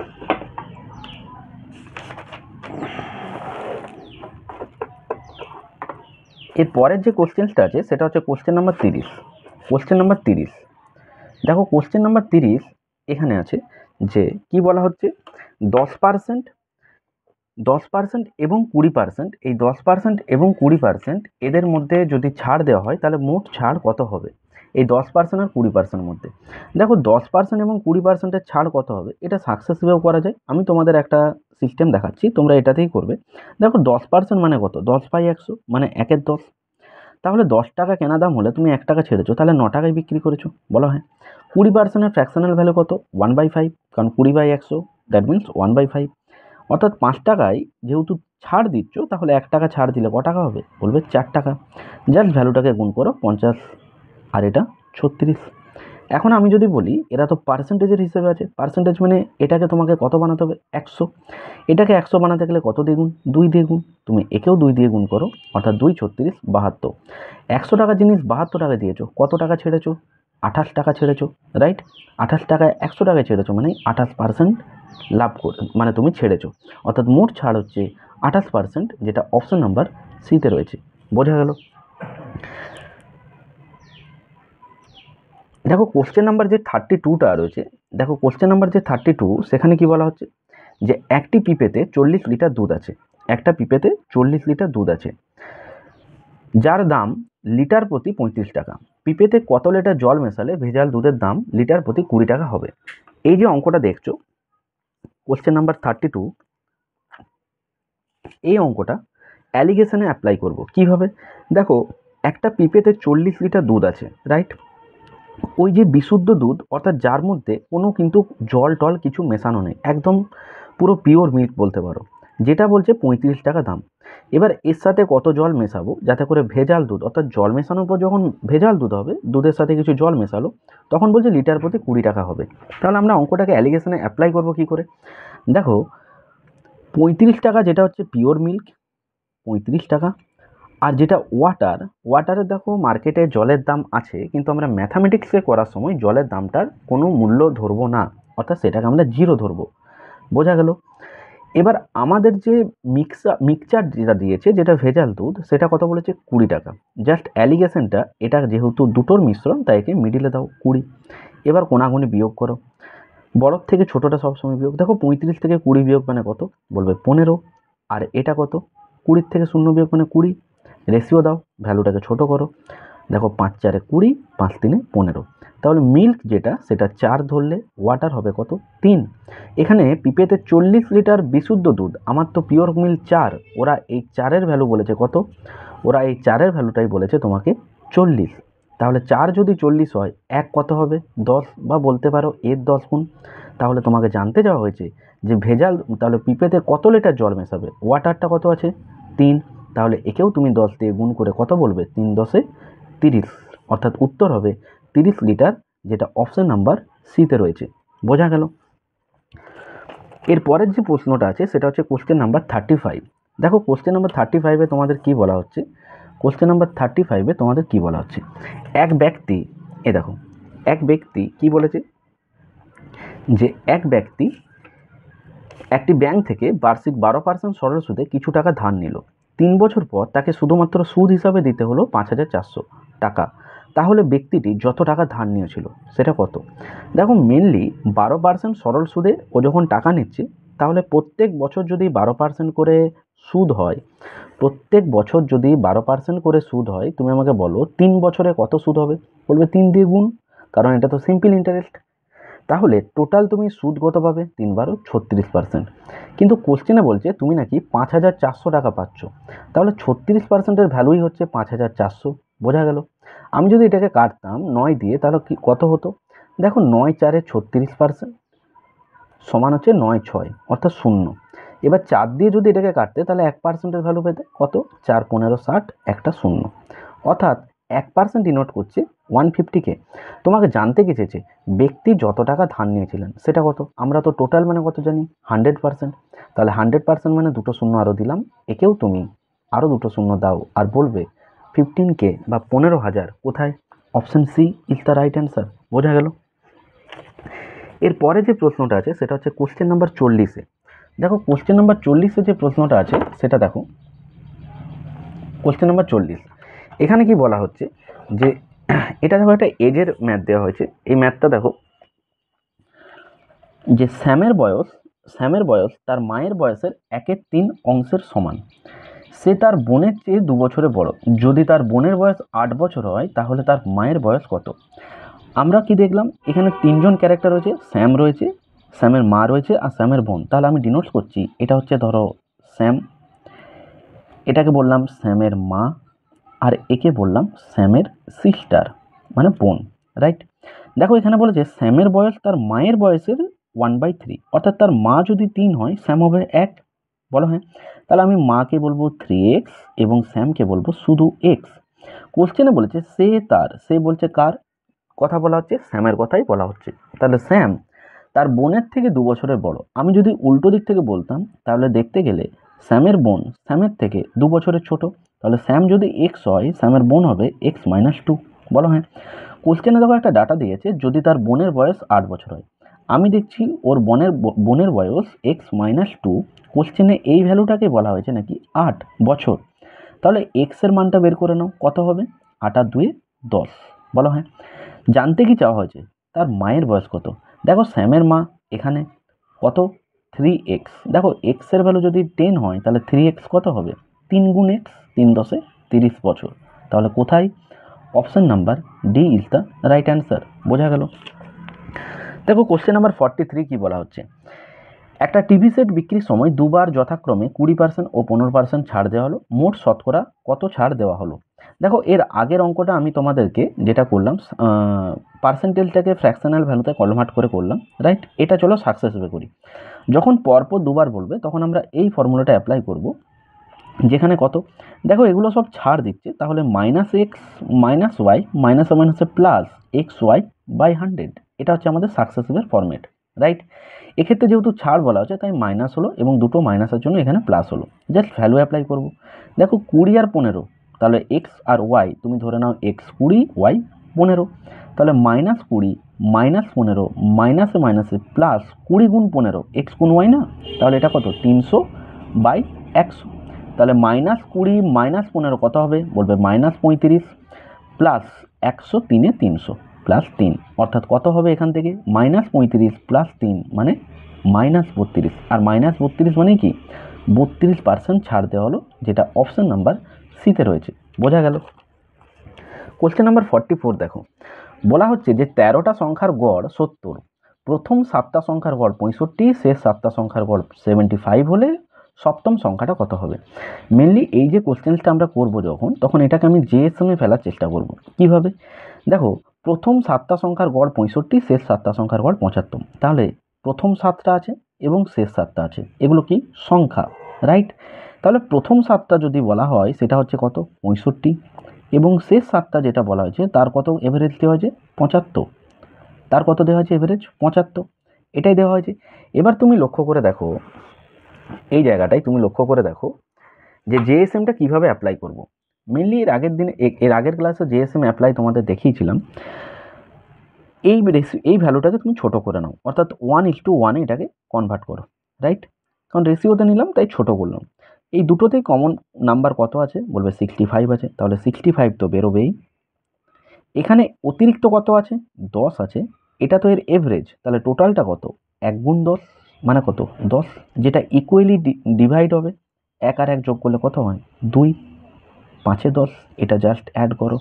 এর পরের যে কোশ্চেনটা আছে সেটা হচ্ছে কোশ্চেন নাম্বার 30। কোশ্চেন নাম্বার 30, দেখো কোশ্চেন নাম্বার 30 এখানে আছে যে কি বলা হচ্ছে 10%, 10% এবং 20%, এই 10% এবং 20% এদের মধ্যে যদি ছাড় দেওয়া হয় তাহলে মোট ছাড় কত হবে এই 10% আর 20% মধ্যে। দেখো 10% এবং 20%-এর ছাড় কত হবে এটা সাকসেসিভেও করা যায়। আমি তোমাদের একটা সিস্টেম দেখাচ্ছি, তোমরা এটাতেই করবে। দেখো 10% মানে কত, 10/100 মানে 1/10। তাহলে 10 টাকা কেনা দাম হলে তুমি 1 টাকা ছেড়েছো, তাহলে 9 টাকায় বিক্রি করেছো বলা হয়। 20%-এর ফ্র্যাকশনাল ভ্যালু কত, 1/5, কারণ 20/100 দ্যাট মিনস 1/5। অর্থাৎ 5 টাকায় যেহেতু ছাড় দিচ্ছ, তাহলে 1 টাকা ছাড় দিলে ক টাকা হবে, বলবে 4 টাকা। জাস্ট ভ্যালুটাকে গুণ করো 50 আর এটা 36। এখন আমি যদি বলি এরা তো পার্সেন্টেজের হিসেবে আছে, পার্সেন্টেজ মানে এটাকে তোমাকে কত বানাতে হবে, 100। এটাকে 100 বানাতে গেলে কত দিয়ে গুণ, 2 দিয়ে গুণ। তুমি একেও 2 দিয়ে গুণ করো, অর্থাৎ 2 36 72। 100 টাকা জিনিস 72 টাকা দিয়েছো, কত টাকা ছেড়েছো, 28 টাকা ছেড়েছো, রাইট। 28 টাকায় 100 টাকায় ছেড়েছো মানে 28% লাভ করে, মানে তুমি ছেড়েছো। অর্থাৎ মোট ছাড় হচ্ছে 28%, যেটা অপশন নাম্বার সিতে রয়েছে। বোঝা গেল? দেখো কোশ্চেন নাম্বার যে 32টা রয়েছে, দেখো কোশ্চেন নাম্বার যে 32 সেখানে কি বলা হচ্ছে যে একটি পিপেতে 40 লিটার দুধ আছে, একটা পিপেতে 40 লিটার দুধ আছে, যার দাম লিটার প্রতি 35 টাকা। পিপেতে কত লিটার জল মেশালে ভেজাল দুধের দাম লিটার প্রতি 20 টাকা হবে? এই যে অঙ্কটা দেখছো কোশ্চেন নাম্বার 32, এই অঙ্কটা অ্যালিগেশনে অ্যাপ্লাই করব কিভাবে। দেখো একটা পিপেতে 40 লিটার দুধ আছে, রাইট। ওই যে বিশুদ্ধ দুধ, অর্থাৎ যার মধ্যে কোনো কিন্তু জল টল কিছু মেশানো নেই, একদম পুরো পিওর মিল্ক বলতে পারো, যেটা বলছে 35 টাকা দাম। এবার এর সাথে কত জল মেশাবো যাতে করে ভেজাল দুধ, অর্থাৎ জল মেশানোর পর যখন ভেজাল দুধ হবে, দুধের সাথে কিছু জল মেশালো, তখন বলছে লিটার প্রতি 20 টাকা হবে। তাহলে আমরা অঙ্কটাকে অ্যালিগেশনে অ্যাপ্লাই করবো কি করে। দেখো 35 টাকা যেটা হচ্ছে পিওর মিল্ক, 35 টাকা। আর যেটা ওয়াটার, ওয়াটারে দেখো মার্কেটে জলের দাম আছে, কিন্তু আমরা ম্যাথামেটিক্সে করার সময় জলের দামটার কোনো মূল্য ধরবো না, অর্থাৎ সেটাকে আমরা জিরো ধরবো। বোঝা গেল? এবার আমাদের যে মিক্সচার যেটা দিয়েছে, যেটা ভেজাল দুধ, সেটা কত বলেছে, 20 টাকা। জাস্ট অ্যালিগেশনটা, এটা যেহেতু দুটোর মিশ্রণ তাই একে মিডিলে দাও 20। এবার কোনাগুনি বিয়োগ করো, বড়র থেকে ছোটোটা সবসময় বিয়োগ। দেখো 35 থেকে 20 বিয়োগ মানে কত, বলবে 15। আর এটা কত, 20 থেকে 0 বিয়োগ মানে 20। রেশিও দাও, ভ্যালুটাকে ছোট করো। দেখো 5 4 20, 5 3 15। তাহলে মিল্ক যেটা সেটা 4 ধরলে ওয়াটার হবে কত, 3। এখানে পিপেতে 40 লিটার বিশুদ্ধ দুধ, আমার তো পিওর মিল্ক 4, ওরা এই 4-এর ভ্যালু বলেছে কত, ওরা এই 4-এর ভ্যালুটাই বলেছে তোমাকে 40। তাহলে 4 যদি 40 হয়, 1 কত হবে, 10, বা বলতে পারো এর 10 গুণ। তাহলে তোমাকে জানতে চাওয়া হয়েছে যে ভেজাল, তাহলে পিপেতে কত লিটার জল মেশাবে, ওয়াটারটা কত আছে, 3। তাহলে একেও তুমি 10 দিয়ে গুণ করে কত বলবে, 3 10 30। অর্থাৎ উত্তর হবে 30 লিটার, যেটা অপশন নাম্বার সিতে রয়েছে। বোঝা গেল? এর পরের যে প্রশ্নটা আছে সেটা হচ্ছে কোশ্চেন নাম্বার 35। দেখো কোশ্চেন নাম্বার 35-এ তোমাদের কি বলা হচ্ছে, কোশ্চেন নাম্বার 35-এ তোমাদের কি বলা হচ্ছে, এক ব্যক্তি, এ দেখো এক ব্যক্তি কি বলেছে, যে এক ব্যক্তি একটি ব্যাংক থেকে বার্ষিক 12% সরল সুদে কিছু টাকা ধার নিল। 3 বছর পর তাকে শুধুমাত্র সুদ হিসাবে দিতে হলো 5,400 টাকা। তাহলে ব্যক্তিটি যত টাকা ধার নিয়েছিল সেটা কত। দেখো মেনলি 12% সরল সুদে ও যখন টাকা নিচ্ছে, তাহলে প্রত্যেক বছর যদি 12% করে সুদ হয়, প্রত্যেক বছর যদি 12% করে সুদ হয়, তুমি আমাকে বলো 3 বছরে কত সুদ হবে, বলবে 3 দিয়ে গুণ, কারণ এটা তো সিম্পল ইন্টারেস্ট। তাহলে টোটাল তুমি সুদ কত পাবে, 3 × 36%। কিন্তু কোশ্চেনে বলছে তুমি নাকি 5,400 টাকা পাচ্ছ, তাহলে 36%-এর ভ্যালুই হচ্ছে 5,400। বোঝা গেল? আমি যদি এটাকে কাটতাম 9 দিয়ে, তাহলে কি কত হতো, দেখো 9 4-এ 36% সমান হচ্ছে 9 6, অর্থাৎ 0। এবার 4 দিয়ে যদি এটাকে কাটতে, তাহলে 1%-এর ভ্যালু পেতে কত, 4 15 60, একটা 0। অর্থাৎ 1% ডিনোট করছে 150K। তোমাকে জানতে কি চেয়েছে, ব্যক্তি যত টাকা ধার নিয়েছিলেন সেটা কত। আমরা তো টোটাল মানে কত জানি, 100%। তাহলে 100% মানে দুটো শূন্য আরও দিলাম, একেও তুমি আরও দুটো শূন্য দাও আর বলবে 15K বা 15,000 কোথায়, option C is the right answer. বোঝা গেল? এরপরে যে প্রশ্নটা আছে সেটা হচ্ছে কোশ্চেন নাম্বার 40-এ। দেখো কোশ্চেন নাম্বার 40-এ যে প্রশ্নটা আছে সেটা দেখো, কোশ্চেন নাম্বার 40 এখানে কি বলা হচ্ছে যে এটা দেখো একটা এজের ম্যাথ দেওয়া হয়েছে। এই ম্যাথটা দেখো যে শ্যামের বয়স তার মায়ের বয়সের 1/3 অংশের সমান। সে তার বোনের চেয়ে 2 বছরে বড়। যদি তার বোনের বয়স 8 বছর হয় তাহলে তার মায়ের বয়স কত? আমরা কি দেখলাম এখানে 3জন ক্যারেক্টার রয়েছে, শ্যাম রয়েছে, শ্যামের মা রয়েছে আর শ্যামের বোন। তাহলে আমি ডিনোট করছি এটা হচ্ছে ধরো শ্যাম, এটাকে বললাম শ্যামের মা, আর একে বললাম শ্যামের সিস্টার মানে বোন, রাইট। দেখো এখানে বলেছে শ্যামের বয়স তার মায়ের বয়সের 1/3, অর্থাৎ তার মা যদি 3 হয় শ্যাম হবে 1, বলো হ্যাঁ। তাহলে আমি মাকে বলবো 3x এবং শ্যামকে বলবো শুধু x। কোশ্চেনে বলেছে সে বলছে কার কথা বলা হচ্ছে? শ্যামের কথাই বলা হচ্ছে। তাহলে শ্যাম তার বোনের থেকে 2 বছরের বড়। আমি যদি উল্টো দিক থেকে বলতাম তাহলে দেখতে গেলে শ্যামের বোন শ্যামের থেকে 2 বছরের ছোট। তাহলে শ্যাম যদি এক্স হয় শ্যামের বোন হবে x-2, বলো হ্যাঁ। কোশ্চেনে দেখো একটা ডাটা দিয়েছে যদি তার বোনের বয়স 8 বছর হয়। আমি দেখছি ওর বোনের বয়স x-2, কোশ্চেনে এই ভ্যালুটাকে বলা হয়েছে নাকি 8 বছর। তাহলে এক্স এর মানটা বের করে নাও, কত হবে? 8 আর 2 10, বলো হ্যাঁ। জানতে কি চাওয়া হয়েছে? তার মায়ের বয়স কত। দেখো শ্যামের মা এখানে কত? 3x। দেখো এক্স এর ভ্যালু যদি 10 হয় তাহলে 3x কত হবে? 3 গুণ x, 3 10 30 বছর। তাহলে কোথায়? Option number D is the right answer. বোঝা গেল? দেখো কোশ্চেন নাম্বার 43 কি বলা হচ্ছে, একটা টিভি সেট বিক্রির সময় দুবার যথাক্রমে 20% ও 15% ছাড় দেওয়া হলো, মোট শতকরা কত ছাড় দেওয়া হলো? দেখো এর আগের অঙ্কটা আমি তোমাদেরকে যেটা করলাম পার্সেন্টেজটাকে ফ্র্যাকশনাল ভ্যালুতে কনভার্ট করে করলাম, রাইট। এটা চলো সাকসেসফুলি করি। যখন পরপর দুবার বলবে তখন আমরা এই ফর্মুলাটা অ্যাপ্লাই করব, যেখানে কত, দেখো এগুলো সব ছাড় দিচ্ছে, তাহলে -x -y মাইনাসে প্লাস xy/100, এটা হচ্ছে আমাদের সাকসেসিভের ফরম্যাট, রাইট। এক্ষেত্রে যেহেতু ছাড় বলা হচ্ছে তাই মাইনাস হলো এবং দুটো মাইনাসের জন্য এখানে প্লাস হলো। জাস্ট ভ্যালু অ্যাপ্লাই করব। দেখো 20 আর 15, তাহলে এক্স আর ওয়াই তুমি ধরে নাও x 20 y 15, তাহলে -20 -15 মাইনাসে প্লাস 20 গুণ 15 x গুণ y না, তাহলে এটা কত? 300/100। তাহলে -20 -15 কত হবে? বলবে -35 প্লাস 100 3 300 প্লাস 3, অর্থাৎ কত হবে এখান থেকে? -35 প্লাস 3 মানে -32, আর -32 মানে কি? 32% ছাড় দেওয়া হলো, যেটা অপশন নাম্বার সিতে রয়েছে। বোঝা গেল? কোশ্চেন নাম্বার 44 দেখো, বলা হচ্ছে যে 13টা সংখ্যার গড় 70, প্রথম 7টা সংখ্যার গড় 65, শেষ 7টা সংখ্যার গড় 75 হলে সপ্তম সংখ্যাটা কত হবে? মেনলি এই যে কোশ্চেনটা আমরা করব যখন, তখন এটাকে আমি জেএসএমে ফেলার চেষ্টা করব। কিভাবে? দেখো প্রথম 7টা সংখ্যার গড় 65, শেষ 7টা সংখ্যার গড় 75, তাহলে প্রথম 7টা আছে এবং শেষ 7টা আছে, এগুলো কি সংখ্যা, রাইট। তাহলে প্রথম 7টা যদি বলা হয় সেটা হচ্ছে কত? 65, এবং শেষ 7টা যেটা বলা হয়েছে তার কত এভারেজ দেওয়া হয়েছে? 75। তার কত দেওয়া হয়েছে এভারেজ? 75, এটাই দেওয়া হয়েছে। এবার তুমি লক্ষ্য করে দেখো, এই জায়গাটাই তুমি লক্ষ্য করে দেখো যে জেএসএমটা কিভাবে অ্যাপ্লাই করব। মেনলি এর আগের ক্লাসে জেএসএম অ্যাপ্লাই তোমাদের দেখিয়েছিলাম। এই ভ্যালুটাকে তুমি ছোট করে নাও, অর্থাৎ 1:1 এটাকে কনভার্ট করো, রাইট। কারণ রেশিওতে নিলাম তাই ছোট করলাম। এই দুটোতেই কমন নাম্বার কত আছে? বলবে 65 আছে, তাহলে 65 তো বেরোবেই। এখানে অতিরিক্ত কত আছে? 10 আছে, এটা তো এর এভারেজ, তাহলে টোটালটা কত? 1 গুণ 10 মানে কত? 10, যেটা ইকুয়ালি ডিভাইড হবে। 1 আর 1 যোগ করলে কত হয়? 2, 5 10, এটা জাস্ট অ্যাড করো,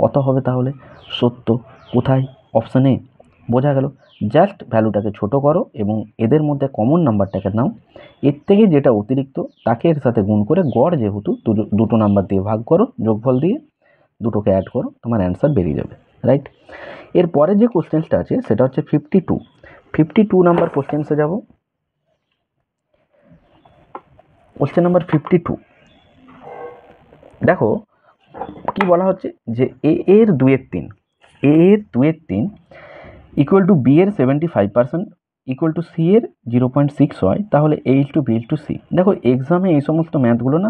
কত হবে তাহলে? 70। কোথায়? Option A. বোঝা গেল? জাস্ট ভ্যালুটাকে ছোট করো এবং এদের মধ্যে কমন নাম্বারটাকে নাও, এর থেকে যেটা অতিরিক্ত তাকে এর সাথে গুণ করে গড় যেহেতু দুটো নাম্বার দিয়ে ভাগ করো, যোগফল দিয়ে দুটোকে অ্যাড করো, তোমার অ্যান্সার বেরিয়ে যাবে, রাইট। এরপরে যে কোশ্চেনটা আছে সেটা হচ্ছে 52 নাম্বার কোশ্চেন্সে যাব। কোশ্চেন নাম্বার 52 দেখো কি বলা হচ্ছে যে এ এর 2/3 ইকুয়াল টু বি এর 75% ইকুয়াল টু সি এর 0.6 হয়, তাহলে A/B/C। দেখো এক্সামে এই সমস্ত ম্যাথগুলো না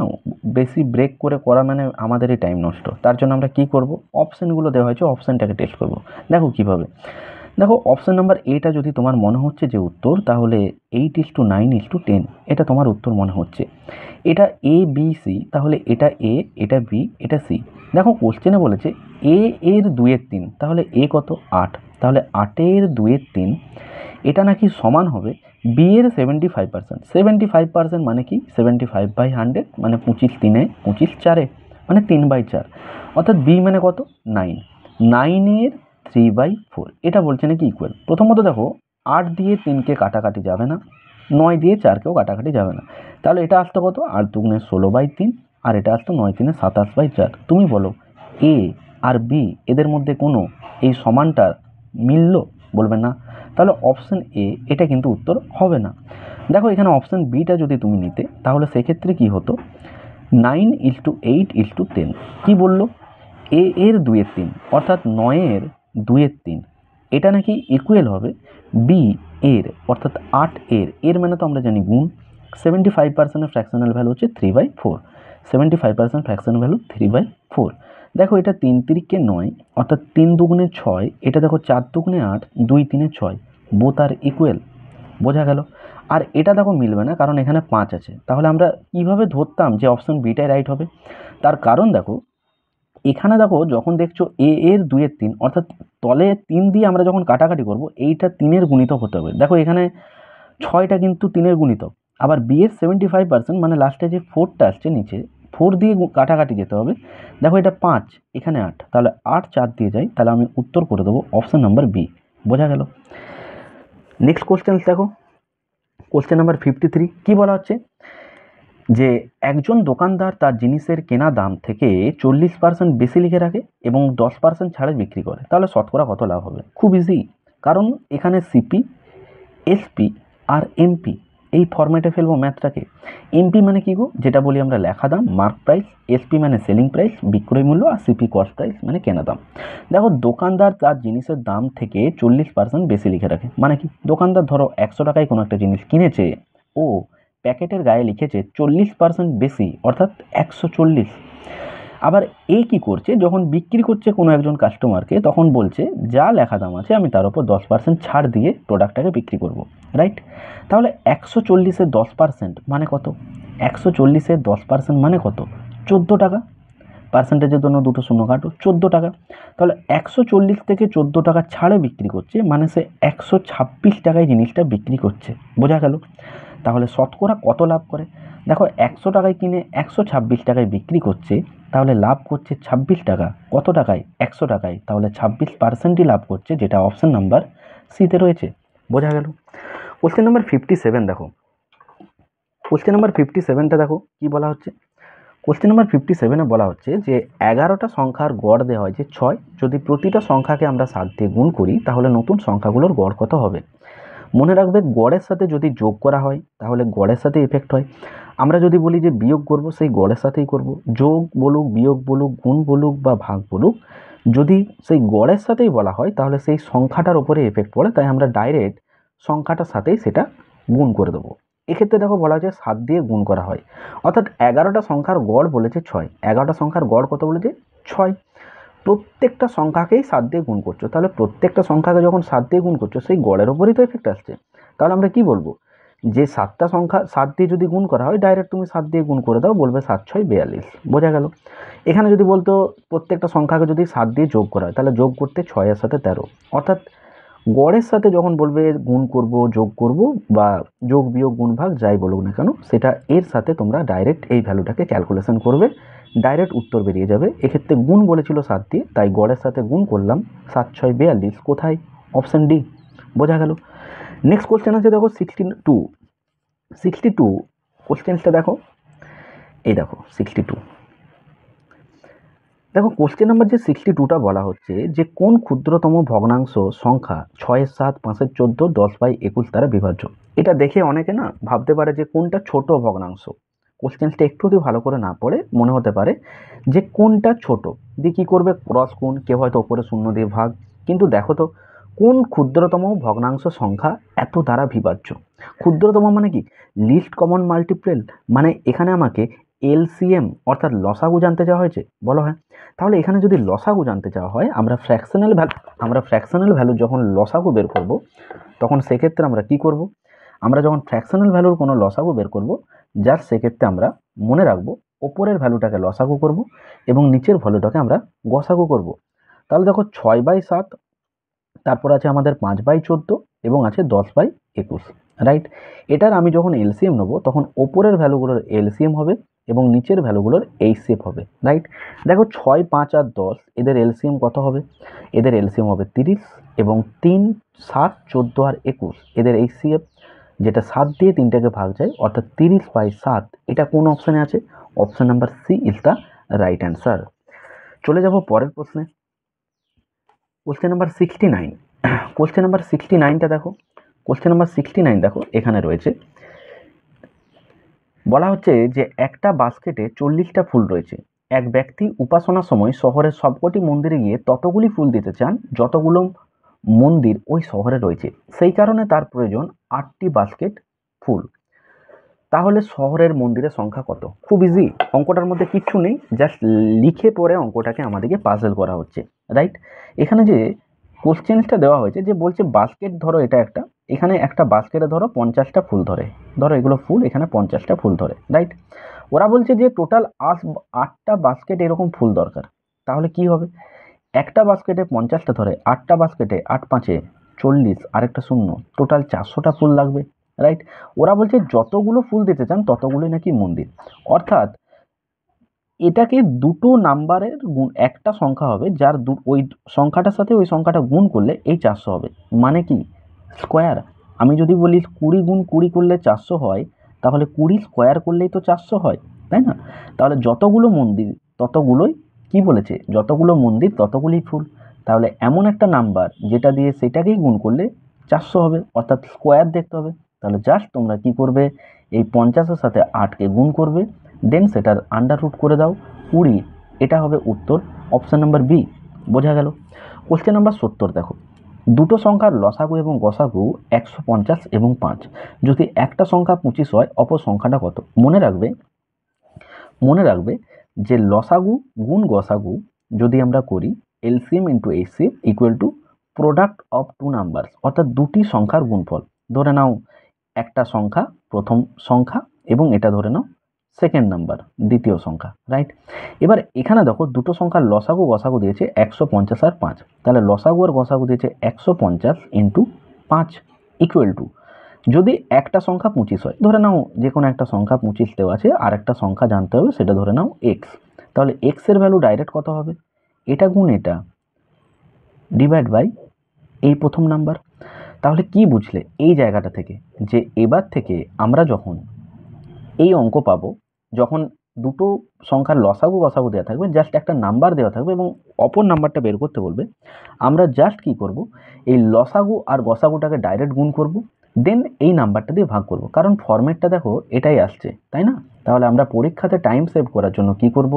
বেশি ব্রেক করে করা মানে আমাদেরই টাইম নষ্ট। তার জন্য আমরা কি করব? অপশানগুলো দেওয়া হয়েছে, অপশানটাকে টেস্ট করব। দেখো কিভাবে। দেখো অপশন নাম্বার এটা যদি তোমার মনে হচ্ছে যে উত্তর, তাহলে 8:9:10 এটা তোমার উত্তর মনে হচ্ছে। এটা এ বি সি, তাহলে এটা এ, এটা বি, এটা সি। দেখো কোশ্চেনে বলেছে এ এর 2/3, তাহলে এ কত 8, তাহলে 8-এর 2/3 এটা নাকি সমান হবে বি এর 75%। 75% মানে কি 75/100, মানে 25/3 25/4, মানে 3/4, অর্থাৎ বি মানে কত 9, 9-এর 3/4 এটা বলছে নাকি ইকুয়াল। প্রথমত দেখো 8 দিয়ে 3কে কাটাকাটি যাবে না, 9 দিয়ে 4কেও কাটাকাটি যাবে না, তাহলে এটা আসতো কত 8×2 = 16/3, আর এটা আসতো 9×3 = 27/4। তুমি বলো এ আর বি এদের মধ্যে কোনো এই সমানটার মিলল? বলবে না, তাহলে অপশন এ এটা কিন্তু উত্তর হবে না। দেখো এখানে অপশন বিটা যদি তুমি নিতে, তাহলে সেক্ষেত্রে কি হতো 9:8:10। কি বললো এ এর 2/3 অর্থাৎ 9-এর 2/3 এটা নাকি ইকুয়াল হবে বি এর অর্থাৎ 8-এর, এর মানে তো আমরা জানি গুণ। 75% ফ্র্যাকশনাল ভ্যালু হচ্ছে 3/4, 75% ফ্র্যাকশনাল ভ্যালু 3/4। দেখো এটা 3×3 = 9, অর্থাৎ 3×2 = 6, এটা দেখো 4×2 = 8, 2×3 = 6, বোথ আর ইকুয়াল। বোঝা গেল। আর এটা দেখো মিলবে না, কারণ এখানে 5 আছে। তাহলে আমরা কিভাবে ধরতাম যে অপশন বিটাই রাইট হবে? তার কারণ দেখো এখানে দেখো যখন দেখছো এ এর 2/3 অর্থাৎ তলে 3 দিয়ে আমরা যখন কাটাকাটি করব, এইটা 3-এর গুণিতক হতে হবে। দেখো এখানে 6টা কিন্তু 3-এর গুণিতক, আবার বি এর 75% মানে লাস্টে যে 4টা আসছে নিচে, 4 দিয়ে কাটাকাটি যেতে হবে। দেখো এটা 5, এখানে 8, তাহলে 8 4 দিয়ে যায়, তাহলে আমি উত্তর করে দেবো অপশন নাম্বার বি। বোঝা গেল। নেক্সট কোশ্চেন দেখো, কোশ্চেন নাম্বার 53 কি বলা হচ্ছে যে একজন দোকানদার তার জিনিসের কেনা দাম থেকে 40% বেশি লিখে রাখে এবং 10% ছাড়ে বিক্রি করে, তাহলে শতকরা কত লাভ হবে? খুব ইজি, কারণ এখানে সিপি, এসপি আর এমপি এই ফরম্যাটে ফেলবো ম্যাথটাকে। এমপি মানে কি গো, যেটা বলি আমরা লেখা দাম মার্ক প্রাইস, এসপি মানে সেলিং প্রাইস বিক্রয় মূল্য, আর সিপি কস্ট প্রাইস মানে কেনা দাম। দেখো দোকানদার তার জিনিসের দাম থেকে 40% বেশি লিখে রাখে, মানে কি দোকানদার ধরো 100 টাকায় কোনো একটা জিনিস কিনেছে, ও প্যাকেটের গায়ে লিখেছে 40% বেশি অর্থাৎ 140। আবার এ কি করছে, যখন বিক্রি করছে কোনো একজন কাস্টমারকে, তখন বলছে যা লেখা দাম আছে আমি তার উপর 10% ছাড় দিয়ে প্রোডাক্টটাকে বিক্রি করব, রাইট? তাহলে 140-এর 10% মানে কত? 140-এর 10% মানে কত? 14 টাকা। পার্সেন্টেজের জন্য দুটো শূন্য কাটো, 14 টাকা। তাহলে 140 থেকে 14 টাকা ছাড়ে বিক্রি করছে, মানে সে 126 টাকায় জিনিসটা বিক্রি করছে। বোঝা গেল। তাহলে শতকরা কত লাভ করে? দেখো 100 টাকায় কিনে 126 টাকায় বিক্রি করছে, তাহলে লাভ করছে 26 টাকা। কত টাকায়? 100 টাকায়, তাহলে 26%ই লাভ করছে, যেটা অপশন নাম্বার সিতে রয়েছে। বোঝা গেল। কোশ্চেন নাম্বার 57 দেখো, কোশ্চেন নাম্বার 57টা দেখো কি বলা হচ্ছে। কোশ্চেন নাম্বার 57-এ বলা হচ্ছে যে 11টা সংখ্যার গড় দেওয়া হয়েছে 6, যদি প্রতিটা সংখ্যাকে আমরা 7 দিয়ে গুণ করি, তাহলে নতুন সংখ্যাগুলোর গড় কত হবে? মনে রাখবে গড়ের সাথে যদি যোগ করা হয়, তাহলে গড়ের সাথে এফেক্ট হয়। আমরা যদি বলি যে বিয়োগ করব, সেই গড়ের সাথেই করব। যোগ বলুক, বিয়োগ বলুক, গুণ বলুক বা ভাগ বলুক, যদি সেই গড়ের সাথেই বলা হয়, তাহলে সেই সংখ্যাটার উপরে এফেক্ট পড়ে, তাই আমরা ডাইরেক্ট সংখ্যাটার সাথেই সেটা গুণ করে দেবো। এক্ষেত্রে দেখো বলা হয়েছে 7 দিয়ে গুণ করা হয়, অর্থাৎ 11টা সংখ্যার গড় বলেছে 6। 11টা সংখ্যার গড় কত বলেছে? 6। প্রত্যেকটা সংখ্যাকেই 7 দিয়ে গুণ করছো, তাহলে প্রত্যেকটা সংখ্যাকে যখন 7 দিয়ে গুণ করছো, সেই গড়ের উপরেই তো এফেক্ট আসছে। তাহলে আমরা কি বলবো, যে 7টা সংখ্যা 7 দিয়ে যদি গুণ করা হয়, ডাইরেক্ট তুমি 7 দিয়ে গুণ করে দাও, বলবে 7×6 = 42। বোঝা গেল। এখানে যদি বলতো প্রত্যেকটা সংখ্যাকে যদি 7 দিয়ে যোগ করা হয়, তাহলে যোগ করতে 6-এর সাথে 13, অর্থাৎ গড়ের সাথে যখন বলবে গুণ করব, যোগ করব, বা যোগ বিয়োগ গুণ ভাগ যাই বলুক না কেন, সেটা এর সাথে তোমরা ডাইরেক্ট এই ভ্যালুটাকে ক্যালকুলেশন করবে, ডাইরেক্ট উত্তর বেরিয়ে যাবে। এক্ষেত্রে গুণ বলেছিল 7 দিয়ে, তাই গড়ের সাথে গুণ করলাম, 7×6 = 42। কোথায়? Option D. বোঝা গেল। নেক্সট কোশ্চেন আছে দেখো 62 কোশ্চেনটা দেখো, এই দেখো 62। দেখো কোশ্চেন নাম্বার যে 62টা বলা হচ্ছে যে কোন ক্ষুদ্রতম ভগ্নাংশ সংখ্যা 6-এর 7, 5-এর 14, 10/21 দ্বারা বিভাজ্য। এটা দেখে অনেকে না ভাবতে পারে যে কোনটা ছোট ভগ্নাংশ। কোশ্চেনটা একটু যদি ভালো করে না পড়ে, মনে হতে পারে যে কোনটা ছোট, দিয়ে কী করবে, ক্রস গুণ, কেউ হয়তো ওপরে 0 দিয়ে ভাগ। কিন্তু দেখো তো কোন ক্ষুদ্রতম ভগ্নাংশ সংখ্যা এত দ্বারা বিভাজ্য। ক্ষুদ্রতম মানে কি? লিস্ট কমন মাল্টিপল, মানে এখানে আমাকে এলসিএম অর্থাৎ লসাগু জানতে চাওয়া হয়েছে? বলা হয়। তাহলে এখানে যদি লসাগু জানতে চাওয়া হয়, আমরা ফ্র্যাকশনাল ভ্যালু যখন লসাগু বের করব, তখন সেক্ষেত্রে আমরা কি করব? আমরা যখন ফ্র্যাকশনাল ভ্যালুর কোনো লসাগু বের করব, যার সেক্ষেত্রে আমরা মনে রাখবো ওপরের ভ্যালুটাকে লসাগু করব এবং নিচের ভ্যালুটাকে আমরা গসাগু করব। তাহলে দেখো 6/7, তারপর আছে আমাদের 5/14 এবং আছে 10/21, রাইট? এটার আমি যখন এলসিএম নেবো তখন ওপরের ভ্যালুগুলোর এলসিএম হবে এবং নিচের ভ্যালুগুলোর এইচসিএফ হবে, রাইট? দেখো 6, 5 আর 10 এদের এলসিএম কত হবে? এদের এলসিএম হবে 30 এবং 3, 7, 14 আর 21 এদের এইচসিএফ, যেটা 7 দিয়ে 3টাকে ভাগ যায়, অর্থাৎ 30/7। এটা কোন অপশানে আছে? Option number C is the right answer. চলে যাব পরের প্রশ্নে। Question number 69। কোশ্চেন নাম্বার 69টা দেখো। কোশ্চেন নাম্বার 69 দেখো, এখানে রয়েছে, বলা হচ্ছে যে একটা বাস্কেটে 40টা ফুল রয়েছে। এক ব্যক্তি উপাসনার সময় শহরের সবকটি মন্দিরে গিয়ে ততগুলি ফুল দিতে চান যতগুলো মন্দির ওই শহরে রয়েছে। সেই কারণে তার প্রয়োজন 8টি বাস্কেট ফুল। তাহলে শহরের মন্দিরের সংখ্যা কত? খুব ইজি, অঙ্কটার মধ্যে কিচ্ছু নেই, জাস্ট লিখে পড়ে অঙ্কটাকে আমাদেরকে পাজল করা হচ্ছে, রাইট? এখানে যে কোশ্চেনটা দেওয়া হয়েছে, যে বলছে বাস্কেট ধরো, এটা একটা, এখানে একটা বাস্কেটে ধরো 50টা ফুল ধরে, ধরো এগুলো ফুল, এখানে 50টা ফুল ধরে, রাইট? ওরা বলছে যে টোটাল 8টা বাস্কেট এরকম ফুল দরকার। তাহলে কি হবে? একটা বাস্কেটে 50টা ধরে, 8টা বাস্কেটে 8 5 40, আরেকটা শূন্য, টোটাল 400টা ফুল লাগবে, রাইট? ওরা বলছে যতগুলো ফুল দিতে চান ততগুলোই নাকি মন্দির, অর্থাৎ এটাকে দুটো নাম্বারের গুণ, একটা সংখ্যা হবে যার ওই সংখ্যাটার সাথে ওই সংখ্যাটা গুণ করলে এই 400 হবে, মানে কি স্কোয়ার। আমি যদি বলি 20 গুণ 20 করলে 400 হয়, তাহলে 20 স্কোয়ার করলেই তো 400 হয়, তাই না? তাহলে যতগুলো মন্দির ততগুলোই, কি বলেছে, যতগুলো মন্দির ততগুলোই ফুল। তাহলে এমন একটা নাম্বার যেটা দিয়ে সেটাকেই গুণ করলে 400 হবে, অর্থাৎ স্কোয়ার দেখতে হবে। তাহলে জাস্ট তোমরা কি করবে, এই 50-এর সাথে 8কে গুণ করবে, দেন সেটার আন্ডার রুট করে দাও 20। এটা হবে উত্তর, অপশান নাম্বার বি। বোঝা গেল? কোশ্চেন নাম্বার 70 দেখো, দুটো সংখ্যার লসাগু এবং গসাগু 150 এবং 5। যদি একটা সংখ্যা 25 হয়, অপর সংখ্যাটা কত? মনে রাখবে যে লসাগু গুণ গসাগু যদি আমরা করি, LCM into HCF equal to product of two numbers, অর্থাৎ দুটি সংখ্যার গুণফল। ধরে নাও একটা সংখ্যা প্রথম সংখ্যা এবং এটা ধরে নাও সেকেন্ড নাম্বার দ্বিতীয় সংখ্যা, রাইট? এবার এখানে দেখো দুটো সংখ্যার লসাগু গসাগু দিয়েছে 150 আর 5, তাহলে লসাগু আর গসাগু দিয়েছে 150 ইন্টু 5 ইকুয়াল টু, যদি একটা সংখ্যা 25 হয়, ধরে নাও যে কোনো একটা সংখ্যা 25 দেওয়া আছে, আর একটা সংখ্যা জানতে হবে, সেটা ধরে নাও এক্স। তাহলে এক্স এর ভ্যালু ডাইরেক্ট কত হবে? এটা গুণ এটা ডিভাইড বাই এই প্রথম নাম্বার। তাহলে কি বুঝলে এই জায়গাটা থেকে, যে এবার থেকে আমরা যখন এই অঙ্ক পাবো, যখন দুটো সংখ্যার লসাগু গসাগু দেওয়া থাকবে, জাস্ট একটা নাম্বার দেওয়া থাকবে এবং অপর নাম্বারটা বের করতে বলবে, আমরা জাস্ট কি করব, এই লসাগু আর গসাগুটাকে ডাইরেক্ট গুণ করব, দেন এই নাম্বারটা দিয়ে ভাগ করব, কারণ ফরম্যাটটা দেখো এটাই আসছে, তাই না? তাহলে আমরা পরীক্ষাতে টাইম সেভ করার জন্য কি করব,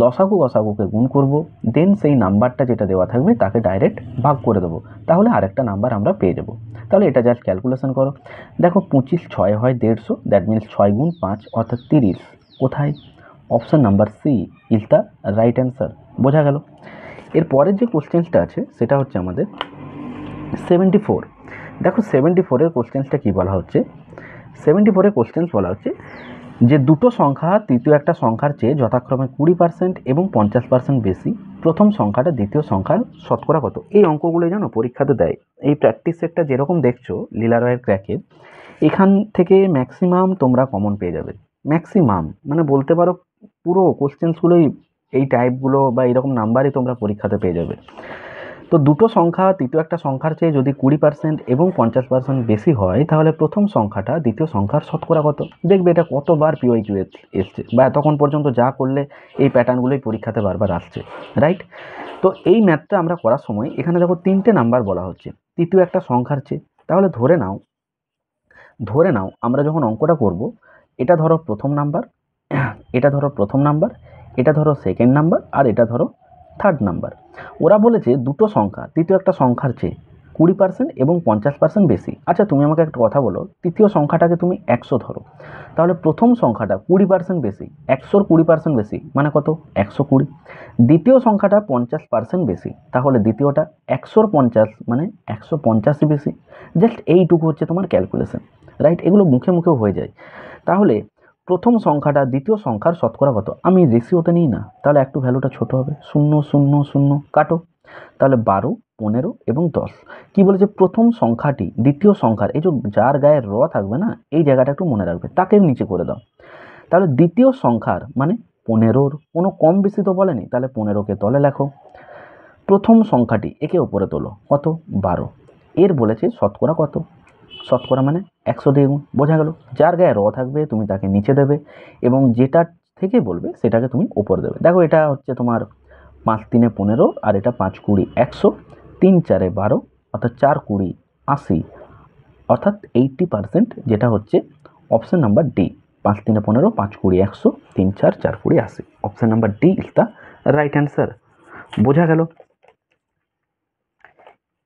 লসাগু গসাগুকে গুণ করব, দেন সেই নাম্বারটা যেটা দেওয়া থাকবে তাকে ডাইরেক্ট ভাগ করে দেবো, তাহলে আরেকটা নাম্বার আমরা পেয়ে যাবো। তাহলে এটা জাস্ট ক্যালকুলেশন করো, দেখো 25 6 হয় 150, দ্যাট মিনস 6 গুণ 5 অর্থাৎ 30। কোথায়? Option number C is the right answer. বোঝা গেল? এর পরের যে কোশ্চেন্সটা আছে সেটা হচ্ছে আমাদের 74। দেখো 74-এর কোশ্চেন্সটা কী বলা হচ্ছে, 74-এর কোশ্চেন্স বলা হচ্ছে যে দুটো সংখ্যা তৃতীয় একটা সংখ্যার চেয়ে যথাক্রমে 20% এবং 50% বেশি, প্রথম সংখ্যাটা দ্বিতীয় সংখ্যার শতকরা কত? এই অঙ্কগুলো জানো পরীক্ষাতে দেয়, এই প্র্যাকটিস সেটটা যেরকম দেখছো লীলা রয়ের ক্র্যাকের, এখান থেকে ম্যাক্সিমাম তোমরা কমন পেয়ে যাবে, ম্যাক্সিমাম মানে বলতে পারো পুরো কোশ্চেন্সগুলোই এই টাইপগুলো বা এরকম নাম্বারই তোমরা পরীক্ষাতে পেয়ে যাবে। তো দুটো সংখ্যা তৃতীয় একটা সংখ্যার চেয়ে যদি 20% এবং 50% বেশি হয়, তাহলে প্রথম সংখ্যাটা দ্বিতীয় সংখ্যার শতকরা কত? দেখবে এটা কতবার পিওয়াইকিউ এসছে, বা এতক্ষণ পর্যন্ত যা করলে এই প্যাটার্নগুলোই পরীক্ষাতে বারবার আসছে, রাইট? তো এই ম্যাথটা আমরা করার সময় এখানে দেখো 3টে নাম্বার বলা হচ্ছে তৃতীয় একটা সংখ্যার চেয়ে। তাহলে ধরে নাও আমরা যখন অঙ্কটা করব, এটা ধরো প্রথম নাম্বার, এটা ধরো প্রথম নাম্বার, এটা ধরো সেকেন্ড নাম্বার, আর এটা ধরো থার্ড নাম্বার। ওরা বলেছে দুটো সংখ্যা তৃতীয় একটা সংখ্যার চেয়ে 20% এবং 50% বেশি। আচ্ছা তুমি আমাকে একটা কথা বলো, তৃতীয় সংখ্যাটাকে তুমি 100 ধরো, তাহলে প্রথম সংখ্যাটা 20% বেশি, 100-র 20% বেশি মানে কত? 120। দ্বিতীয় সংখ্যাটা 50% বেশি, তাহলে দ্বিতীয়টা 100-র 50 মানে 150ই বেশি। জাস্ট এইটুকু হচ্ছে তোমার ক্যালকুলেশন, রাইট? এগুলো মুখে মুখেও হয়ে যায়। তাহলে প্রথম সংখ্যাটা দ্বিতীয় সংখ্যার শতকরা কত? আমি রেশিওতে নিই না, তাহলে একটু ভ্যালুটা ছোট হবে, 0 0 0 কাটো, তাহলে 12, 15 এবং 10। কি বলেছে? প্রথম সংখ্যাটি দ্বিতীয় সংখ্যার, এই যে যার গায়ে র থাকবে না, এই জায়গাটা একটু মনে রাখবে, তাকে নিচে করে দাও। তাহলে দ্বিতীয় সংখ্যার মানে 15-র কোনো কম বেশি তো বলেনি, তাহলে 15কে তলে লেখো। প্রথম সংখ্যাটি একে ওপরে তোলো, কত? 12। এর বলেছে শতকরা কত? শতকরা মানে 100 দিয়ে গুণ, বোঝা গেল? যার গায়ে র থাকবে তুমি তাকে নিচে দেবে, এবং যেটা থেকে বলবে সেটাকে তুমি ওপরে দেবে। দেখো এটা হচ্ছে তোমার 5 3 15 আর এটা 5 20 100, 3 4 12 অর্থাৎ 4 20 80, অর্থাৎ 80%, যেটা হচ্ছে option number D. 5 3 15 5 20 100 3 4 4 20 80, option number D is the right answer. বোঝা গেল?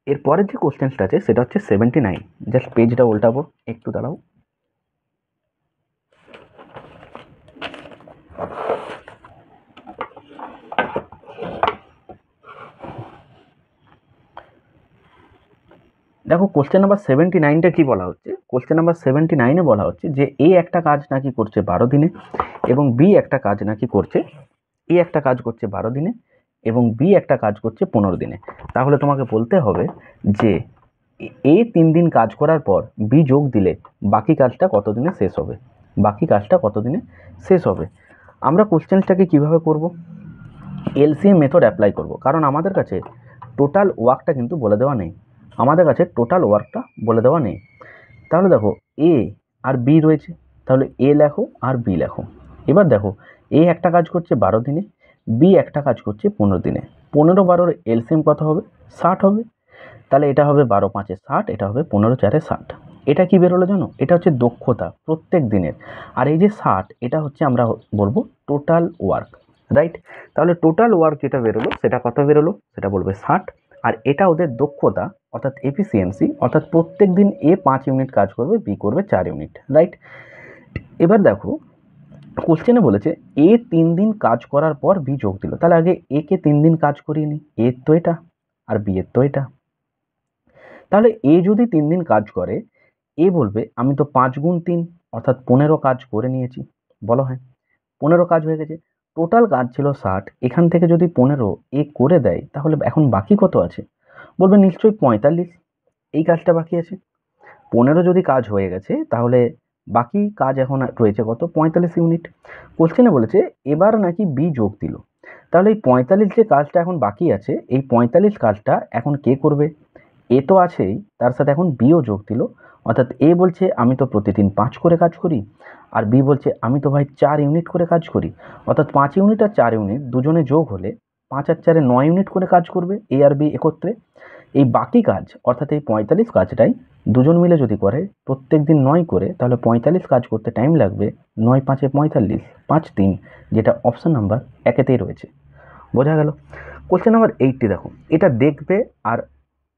এরপরের যে কোশ্চেনটা আছে সেটা হচ্ছে 79। জাস্ট পেজটা উল্টাবো, একটু দাঁড়াও। দেখো কোশ্চেন নাম্বার 79টা কি বলা হচ্ছে? কোশ্চেন নাম্বার 79-এ বলা হচ্ছে যে এ একটা কাজ নাকি করছে 12 দিনে, এবং বি একটা কাজ নাকি করছে, এ একটা কাজ করছে 12 দিনে এবং বি একটা কাজ করছে 15 দিনে। তাহলে তোমাকে বলতে হবে যে এ 3 দিন কাজ করার পর বি যোগ দিলে বাকি কাজটা কত দিনে শেষ হবে, বাকি কাজটা কত দিনে শেষ হবে। আমরা কোশ্চেনটাকে কিভাবে করব? এলসিএম মেথড অ্যাপ্লাই করব, কারণ আমাদের কাছে টোটাল ওয়ার্কটা কিন্তু বলে দেওয়া নেই, আমাদের কাছে টোটাল ওয়ার্কটা বলে দেওয়া নেই। তাহলে দেখো এ আর বি রয়েছে, তাহলে এ লেখো আর বি লেখো। এবার দেখো এ একটা কাজ করছে 12 দিনে, বি একটা কাজ করছে 15 দিনে। 15 12-র এলসিএম কত হবে? 60 হবে। তাহলে এটা হবে 12 5 60, এটা হবে 15 4 60। এটা কি বেরোলো জানো? এটা হচ্ছে দক্ষতা প্রত্যেক দিনের, আর এই যে 60 এটা হচ্ছে আমরা বলবো টোটাল ওয়ার্ক, রাইট? তাহলে টোটাল ওয়ার্ক যেটা বেরোলো সেটা কত বেরোলো? সেটা বলবে 60। আর এটা ওদের দক্ষতা অর্থাৎ এফিসিয়েন্সি, অর্থাৎ প্রত্যেক দিন এ 5 ইউনিট কাজ করবে, বি করবে 4 ইউনিট, রাইট? এবার দেখো কোশ্চেনে বলেছে এ 3 দিন কাজ করার পর বি যোগ দিল, তাহলে আগে এ কে 3 দিন কাজ করিয়ে নি, এর তো এটা আর বি এর তো এটা। তাহলে এ যদি 3 দিন কাজ করে, এ বলবে আমি তো 5 গুণ 3 অর্থাৎ 15 কাজ করে নিয়েছি, বলো হ্যাঁ? 15 কাজ হয়ে গেছে, টোটাল কাজ ছিল 60, এখান থেকে যদি 15 এ করে দেয় তাহলে এখন বাকি কত আছে? বলবে নিশ্চয়ই 45, এই কাজটা বাকি আছে। 15 যদি কাজ হয়ে গেছে তাহলে বাকি কাজ এখন রয়েছে কত? 45 ইউনিট। কোশ্চেনে বলেছে এবার নাকি বি যোগ দিল, তাহলে এই 45 যে কাজটা এখন বাকি আছে, এই 45 কাজটা এখন কে করবে? এ তো আছেই, তার সাথে এখন বিও যোগ দিল, অর্থাৎ এ বলছে আমি তো প্রতিদিন 5 করে কাজ করি, আর বি বলছে আমি তো ভাই 4 ইউনিট করে কাজ করি, অর্থাৎ 5 ইউনিট আর 4 ইউনিট দুজনে যোগ হলে 5 আর 4 9 ইউনিট করে কাজ করবে এ আর বি একত্রে। এই বাকি কাজ অর্থাৎ এই 45 কাজটাই দুজন মিলে যদি করে প্রত্যেক দিন 9 করে, তাহলে 45 কাজ করতে টাইম লাগবে 9 5 45, 5 3, যেটা অপশন নাম্বার একেতেই রয়েছে। বোঝা গেল? কোশ্চেন নাম্বার 80 দেখো, এটা দেখবে আর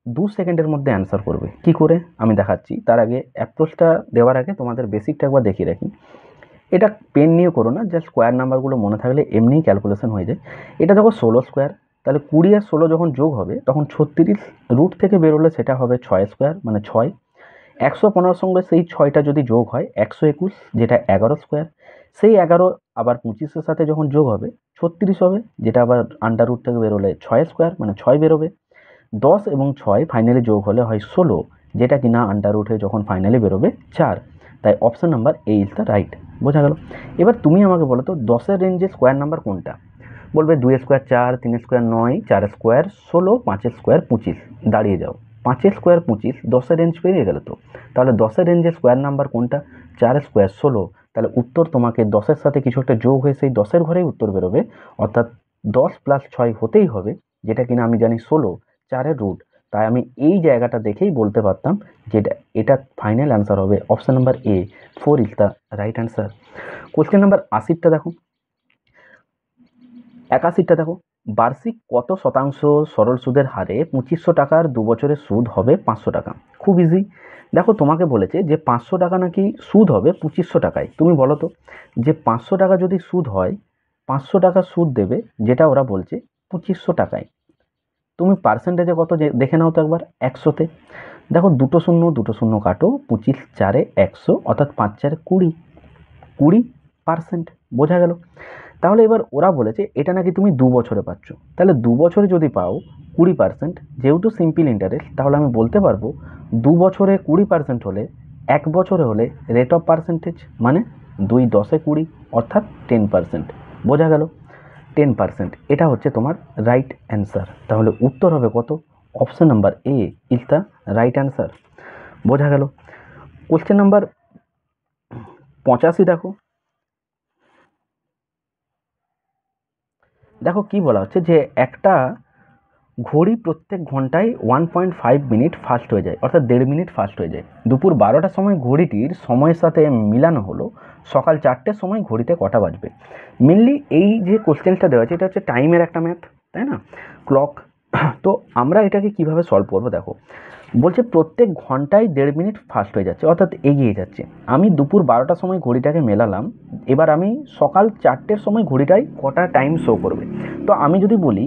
2 সেকেন্ডের মধ্যে অ্যান্সার করবে। কি করে আমি দেখাচ্ছি, তার আগে অ্যাপ্রোচটা দেওয়ার আগে তোমাদের বেসিকটা একবার দেখিয়ে রাখি। এটা পেন নিয়ে করো না, জাস্ট স্কোয়ার নাম্বারগুলো মনে থাকলে এমনিই ক্যালকুলেশন হয়ে যায়। এটা দেখো 16 স্কোয়ার, তাহলে 20 আর 16 যখন যোগ হবে তখন 36 রুট থেকে বেরোলে সেটা হবে 6 স্কোয়ার মানে 6। 115 সঙ্গে সেই 6টা যদি যোগ হয় 121, যেটা 11 স্কোয়ার। সেই 11 আবার 25-এর সাথে যখন যোগ হবে 36 হবে, যেটা আবার আন্ডার রুট থেকে বেরোলে 6 স্কোয়ার মানে 6 বেরোবে। 10 এবং 6 ফাইনালি যোগ হলে হয় 16, যেটা কিনা আন্ডার রুটে যখন ফাইনালি বেরোবে 4। তাই option number A is the right. বোঝা গেল? এবার তুমি আমাকে বলো তো 10-এর রেঞ্জে স্কোয়ার নাম্বার কোনটা? বলবে 2 স্কোয়ার 4, 3 স্কোয়ার 9, 4 স্কোয়ার 16, 5 স্কোয়ার 25। দাঁড়িয়ে যাও, 5 স্কোয়ার 25, 10-এর রেঞ্জ পেরিয়ে গেল তো। তাহলে 10-এর রেঞ্জে স্কোয়ার নাম্বার কোনটা? 4 স্কোয়ার 16। তাহলে উত্তর তোমাকে 10-এর সাথে কিছু একটা যোগ হয়ে সেই 10-এর ঘরেই উত্তর বেরোবে, অর্থাৎ 10 + 6 হতেই হবে, যেটা কিনা আমি জানি 16, 4-এর রুট। তাই আমি এই জায়গাটা দেখেই বলতে পারতাম যে এটা ফাইনাল অ্যান্সার হবে option number A, 4 is the right answer. Question number 80টা দেখো, 81টা দেখো, বার্ষিক কত শতাংশ সরল সুদের হারে 2500 টাকার 2 বছরের সুদ হবে 500 টাকা? খুব ইজি। দেখো তোমাকে বলেছে যে 500 টাকা নাকি সুদ হবে 2500 টাকায়। তুমি বলো তো যে 500 টাকা যদি সুদ হয়, 500 টাকা সুদ দেবে, যেটা ওরা বলছে 2500 টাকায়। তুমি পার্সেন্টেজে কত দেখে নাও তো একবার, 100-তে। দেখো দুটো শূন্য কাটো, 25 4 100, অর্থাৎ 5 4 20, 20%। বোঝা গেল? তাহলে এবার ওরা বলেছে এটা নাকি তুমি 2 বছরে পাচ্ছ। তাহলে 2 বছরে যদি পাও 20%, যেহেতু সিম্পল ইন্টারেস্ট, তাহলে আমি বলতে পারবো 2 বছরে 20% হলে 1 বছরে হলে রেট অফ পার্সেন্টেজ মানে 2 10 20, অর্থাৎ 10%। বোঝা গেল? 10%। এটা হচ্ছে তোমার রাইট অ্যান্সার। তাহলে উত্তর হবে কত? Option number A is the right answer. বোঝা গেল? কোশ্চেন নাম্বার 85 দেখো। দেখো কি বলা হচ্ছে যে একটা ঘড়ি প্রত্যেক ঘন্টায় 1.5 মিনিট ফাস্ট হয়ে যায়, অর্থাৎ 1.5 মিনিট ফাস্ট হয়ে যায়। দুপুর 12টার সময় ঘড়িটির সময়ের সাথে মিলানো হলো, সকাল 4টের সময় ঘড়িতে কটা বাজবে? মেনলি এই যে কোশ্চেনটা দেওয়া আছে এটা হচ্ছে টাইমের একটা ম্যাথ, তাই না? ক্লক। তো আমরা এটাকে কিভাবে সলভ করবো? দেখো বলছে প্রত্যেক ঘন্টায় 1.5 মিনিট ফাস্ট হয়ে যাচ্ছে, অর্থাৎ এগিয়ে যাচ্ছে। আমি দুপুর 12টার সময় ঘড়িটাকে মেলালাম, এবার আমি সকাল 4টের সময় ঘড়িটায় কটা টাইম শো করবে। তো আমি যদি বলি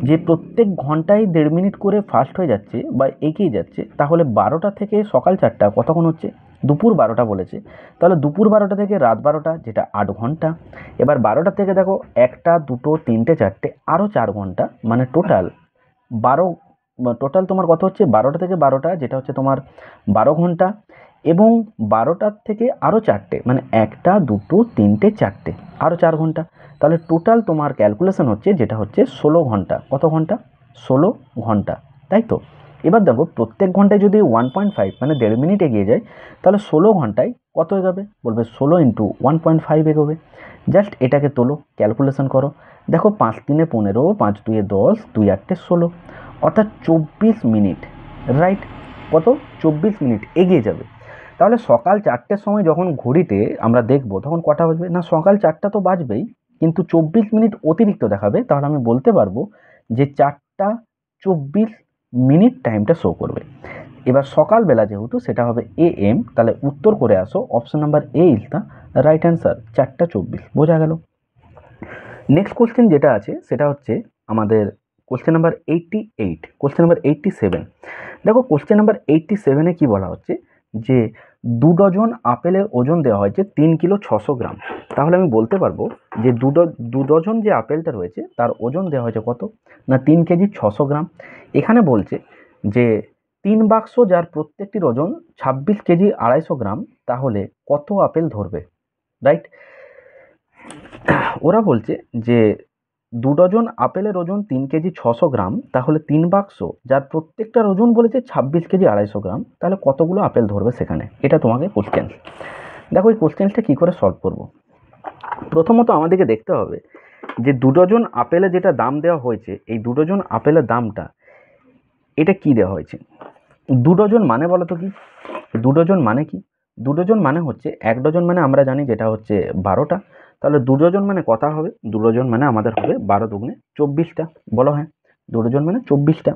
যে প্রত্যেক ঘন্টায় 1.5 মিনিট করে ফাস্ট হয়ে যাচ্ছে বা এগিয়ে যাচ্ছে, তাহলে 12টা থেকে সকাল 4টা কতক্ষণ হচ্ছে? দুপুর 12টা বলেছে, তাহলে দুপুর 12টা থেকে রাত 12টা, যেটা 8 ঘন্টা। এবার 12টা থেকে দেখো 1টা 2টো 3টে 4টে আরও 4 ঘন্টা, মানে টোটাল 12। টোটাল তোমার কত হচ্ছে? 12টা থেকে 12টা, যেটা হচ্ছে তোমার 12 ঘন্টা, এবং 12টার থেকে আরও 4টে, মানে 1টা 2টো 3টে 4টে আরও 4 ঘন্টা। তাহলে টোটাল তোমার ক্যালকুলেশন হচ্ছে যেটা হচ্ছে 16 ঘন্টা। কত ঘন্টা? 16 ঘন্টা, তাই তো? এবার দেখো প্রত্যেক ঘন্টায় যদি 1.5 মানে 1.5 মিনিট এগিয়ে যায়, তাহলে 16 ঘন্টায় কত এগোবে? বলবে 16 ইন্টু 1.5 এগোবে। জাস্ট এটাকে তোলো, ক্যালকুলেশন করো। দেখো 5 3 15, 5 2 10, 2 8 16, অর্থাৎ 24 মিনিট। রাইট? কত? 24 মিনিট এগিয়ে যাবে। তাহলে সকাল 4টের সময় যখন ঘড়িতে আমরা দেখব তখন কটা বাজবে? না সকাল 4টা তো বাজবেই, কিন্তু 24 মিনিট অতিরিক্ত দেখাবে। তাহলে আমি বলতে পারবো যে 4টা 24 মিনিট টাইমটা শো করবে। এবার সকালবেলা যেহেতু সেটা হবে AM, তাহলে উত্তর করে আসো option number A is the right answer, 4টা 24। বোঝা গেল? নেক্সট কোশ্চেন যেটা আছে সেটা হচ্ছে আমাদের কোশ্চেন নাম্বার 88, কোশ্চেন নাম্বার 87। দেখো কোশ্চেন নাম্বার 87-এ কি বলা হচ্ছে যে 2 ডজন আপেলের ওজন দেওয়া হয়েছে 3 কিলো 600 গ্রাম। তাহলে আমি বলতে পারবো যে 2 ডজন যে আপেলটা রয়েছে তার ওজন দেওয়া হয়েছে কত? না 3 কেজি 600 গ্রাম। এখানে বলছে যে 3 বাক্স যার প্রত্যেকটির ওজন 26 কেজি 250 গ্রাম, তাহলে কত আপেল ধরবে? রাইট? ওরা বলছে যে 2 ডজন আপেলের ওজন 3 কেজি 600 গ্রাম, তাহলে 3 বাক্স যার প্রত্যেকটার ওজন বলেছে 26 কেজি 250 গ্রাম, তাহলে কতগুলো আপেল ধরবে সেখানে? এটা তোমাকে কোশ্চেন। দেখো এই কোশ্চেনটা কী করে সলভ করব। প্রথমত আমাদেরকে দেখতে হবে যে 2 ডজন আপেলে যেটা দাম দেওয়া হয়েছে, এই 2 ডজন আপেলের দামটা এটা কি দেওয়া হয়েছে? 2 ডজন মানে বলো তো কি? 2 ডজন মানে কি? 2 ডজন মানে হচ্ছে 1 ডজন মানে আমরা জানি যেটা হচ্ছে 12টা। তাহলে 2 ডজন মানে কত হবে? 2 ডজন মানে আমাদের হবে 12 দুগুণে 24টা। বলো হ্যাঁ, 2 ডজন মানে 24টা।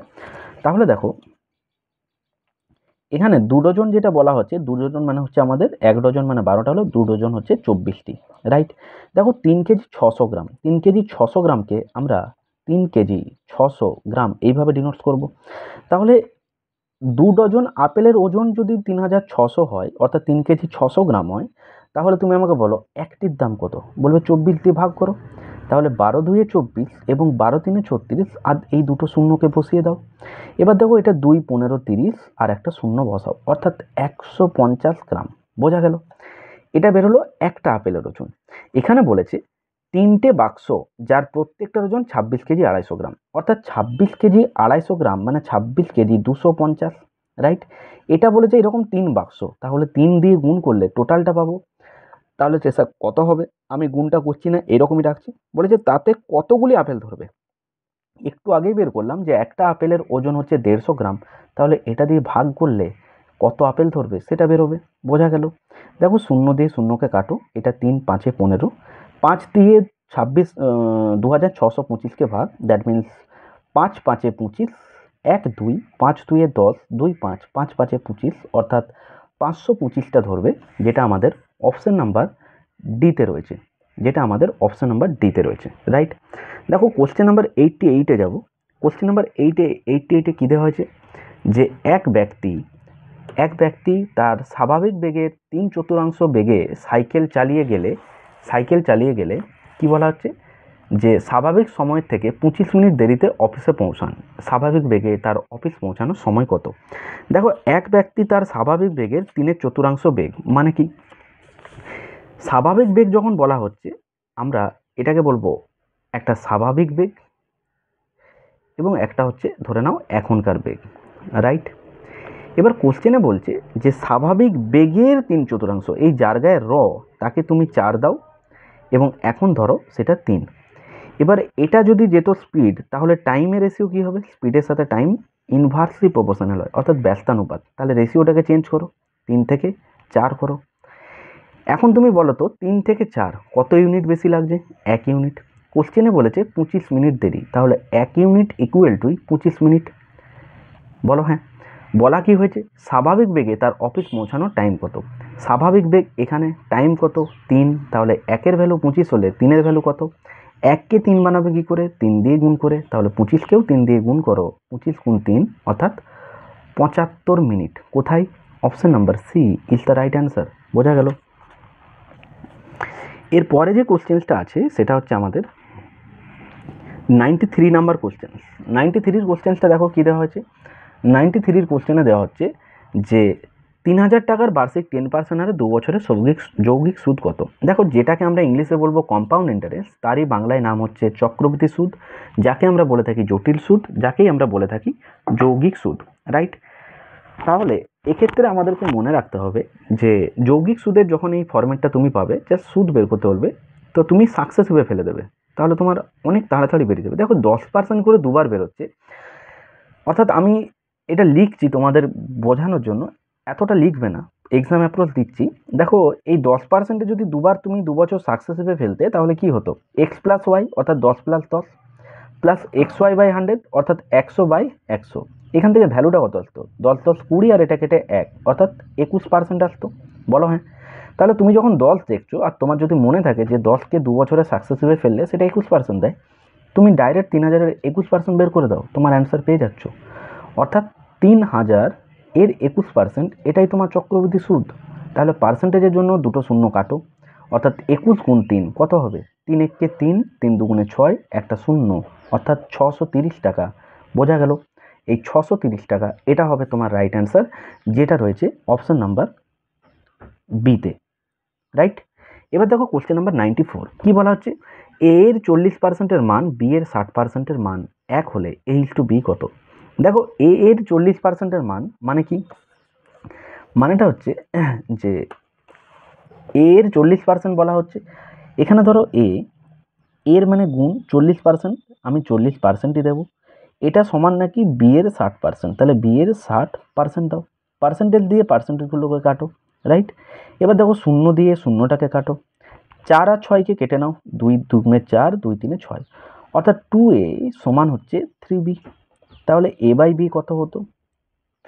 তাহলে দেখো এখানে 2 ডজন যেটা বলা হচ্ছে, 2 ডজন মানে হচ্ছে আমাদের 1 ডজন মানে 12টা হলো, 2 ডজন হচ্ছে 24টি। রাইট? দেখো 3 কেজি 600 গ্রাম, 3 কেজি 600 গ্রামকে আমরা 3 কেজি 600 গ্রাম এইভাবে ডিনোট করব। তাহলে 2 ডজন আপেলের ওজন যদি 3600 হয়, অর্থাৎ 3 কেজি 600 গ্রাম হয়, তাহলে তুমি আমাকে বলো একটির দাম কত? বলবে 24 দিয়ে ভাগ করো। তাহলে 12 2 24 এবং 12 3 36, আর এই দুটো শূন্যকে বসিয়ে দাও। এবার দেখো এটা 2 15 30 আর একটা শূন্য বসাও, অর্থাৎ 150 গ্রাম। বোঝা গেল? এটা বেরোলো একটা আপেলের ওজন। এখানে বলেছে 3টে বাক্স যার প্রত্যেকটার ওজন 26 কেজি 250 গ্রাম, অর্থাৎ 26 কেজি 250 গ্রাম মানে 26 কেজি 250। রাইট? এটা বলেছে এরকম 3 বাক্স, তাহলে 3 দিয়ে গুণ করলে টোটালটা পাবো। তাহলে চেষ্টা কত হবে? আমি গুণটা করছি না, এরকমই রাখছি। বলেছে তাতে কতগুলি আপেল ধরবে। একটু আগেই বের করলাম যে একটা আপেলের ওজন হচ্ছে 150 গ্রাম, তাহলে এটা দিয়ে ভাগ করলে কত আপেল ধরবে সেটা বেরোবে। বোঝা গেল? দেখো শূন্য দিয়ে শূন্যকে কাটো, এটা 3 5 15, 5 দিয়ে 26,2625 ভাগ, দ্যাট মিন্স 5 5 25, 1 2, 5 2 10, 2 5, 5 5 25, অর্থাৎ 525টা ধরবে, যেটা আমাদের অপশন নাম্বার ডিতে রয়েছে, রাইট। দেখো কোশ্চেন নাম্বার 88-এ যাব। কোশ্চেন নাম্বার 88-এ কী দেওয়া হয়েছে, যে এক ব্যক্তি তার স্বাভাবিক বেগের 3/4 বেগে সাইকেল চালিয়ে গেলে কি বলা হচ্ছে, যে স্বাভাবিক সময়ের থেকে 25 মিনিট দেরিতে অফিসে পৌঁছান। স্বাভাবিক বেগে তার অফিস পৌঁছানোর সময় কত? দেখো, এক ব্যক্তি তার স্বাভাবিক বেগের 3/4 বেগ মানে কি? স্বাভাবিক বেগ যখন বলা হচ্ছে, আমরা এটাকে বলবো একটা স্বাভাবিক বেগ এবং একটা হচ্ছে ধরে নাও এখনকার বেগ, রাইট। এবার কোশ্চেনে বলছে যে স্বাভাবিক বেগের 3/4, এই যার গায়ে তাকে তুমি 4 দাও এবং এখন ধরো সেটা 3। এবার এটা যদি যেত স্পিড, তাহলে টাইমের রেশিও কী হবে? স্পিডের সাথে টাইম ইনভার্সলি প্রপোর্শনাল হয়, অর্থাৎ ব্যস্তানুপাত। তাহলে রেশিওটাকে চেঞ্জ করো, 3 থেকে 4 করো। এখন তুমি বলো তো 3 থেকে 4 কত ইউনিট বেশি লাগছে? 1 ইউনিট। কোশ্চেনে বলেছে 25 মিনিট দেরি, তাহলে 1 ইউনিট ইকুয়াল টু 25 মিনিট। বলো হ্যাঁ। বলা কি হয়েছে, স্বাভাবিক বেগে তার অফিস পৌঁছানোর টাইম কত? স্বাভাবিক বেগ এখানে টাইম কত? 3। তাহলে 1-এর ভ্যালু 25 হলে 3-এর ভ্যালু কত? 1-কে 3 বানাবে কী করে? 3 দিয়ে গুণ করে। তাহলে 25-কেও 3 দিয়ে গুণ করো, 25 গুণ 3 অর্থাৎ 75 মিনিট। কোথায়? Option number C is the right answer. বোঝা গেল? এরপরে যে কোশ্চেন্সটা আছে সেটা হচ্ছে আমাদের 93 নাম্বার কোশ্চেন। 93-র কোশ্চেন্সটা দেখো কী দেওয়া হয়েছে। 93-র কোশ্চেনে দেওয়া হচ্ছে যে 3,000 টাকার বার্ষিক 10% হারে 2 বছরের যৌগিক সুদ কত? দেখো, যেটাকে আমরা ইংলিশে বলবো কম্পাউন্ড ইন্টারেস্ট, তারই বাংলায় নাম হচ্ছে চক্রবৃদ্ধি সুদ, যাকে আমরা বলে থাকি জটিল সুদ, যাকেই আমরা বলে থাকি যৌগিক সুদ, রাইট। তাহলে এক্ষেত্রে আমাদেরকে মনে রাখতে হবে যে যৌগিক সুদের যখন এই ফরম্যাটটা তুমি পাবে, জাস্ট সুদ বের করতে বলবে, তো তুমি সাকসেসিভে ফেলে দেবে, তাহলে তোমার অনেক তাড়াতাড়ি বেরিয়ে যাবে। দেখো 10% করে দুবার বেরোচ্ছে, অর্থাৎ আমি এটা লিখছি তোমাদের বোঝানোর জন্য, এতটা লিখবে না, এক্সাম অ্যাপ্রোচ দিচ্ছি। দেখো, এই 10%-এ যদি দুবার তুমি 2 বছর সাকসেসিভে ফেলতে, তাহলে কি হতো? এক্স প্লাস ওয়াই অর্থাৎ 10 plus 10 plus X Y by 100 অর্থাৎ 100/100। এখান থেকে ভ্যালুটা কত আসতো? 10 10 20 আর এটা কেটে 1 অর্থাৎ 21% আসতো। বলো হ্যাঁ। তাহলে তুমি যখন 10 দেখছো আর তোমার যদি মনে থাকে যে 10-কে 2 বছরে সাকসেসিভে ফেললে সেটা 21% দেয়, তুমি ডাইরেক্ট 3,000-এর 21% বের করে দাও, তোমার অ্যান্সার পেয়ে যাচ্ছ। অর্থাৎ 3,000 এর 21%, এটাই তোমার চক্রবৃদ্ধি সুদ। তাহলে পার্সেন্টেজের জন্য দুটো শূন্য কাটো, অর্থাৎ 21 গুণ 3 কত হবে? 3 1-কে 3, 3 2-গুণে 6, একটা শূন্য, অর্থাৎ 630 টাকা। বোঝা গেল? এই 630 টাকা এটা হবে তোমার রাইট অ্যান্সার, যেটা রয়েছে অপশন নাম্বার বিতে, রাইট। এবার দেখো কোশ্চেন নাম্বার 94 কি বলা হচ্ছে, এ এর 40%-এর মান বি এর 60%-এর মান এক হলে এ ইজ টু বি কত? দেখো, এ এর 40%-এর মান মানে কি? মানেটা হচ্ছে যে এ এর 40% বলা হচ্ছে, এখানে ধরো এর মানে গুণ 40%, আমি 40%ই দেবো। এটা সমান নাকি বি এর 60%, তাহলে বি এর 60% দাও। পার্সেন্টেজ দিয়ে পার্সেন্টেজগুলোকে কাটো, রাইট। এবার দেখো শূন্য দিয়ে শূন্যটাকে কাটো, 4 আর 6-কে কেটে নাও, 2 2-গুণে 4, 2 3-এ 6, অর্থাৎ 2a সমান হচ্ছে 3b। তাহলে a বাই বি কত হতো?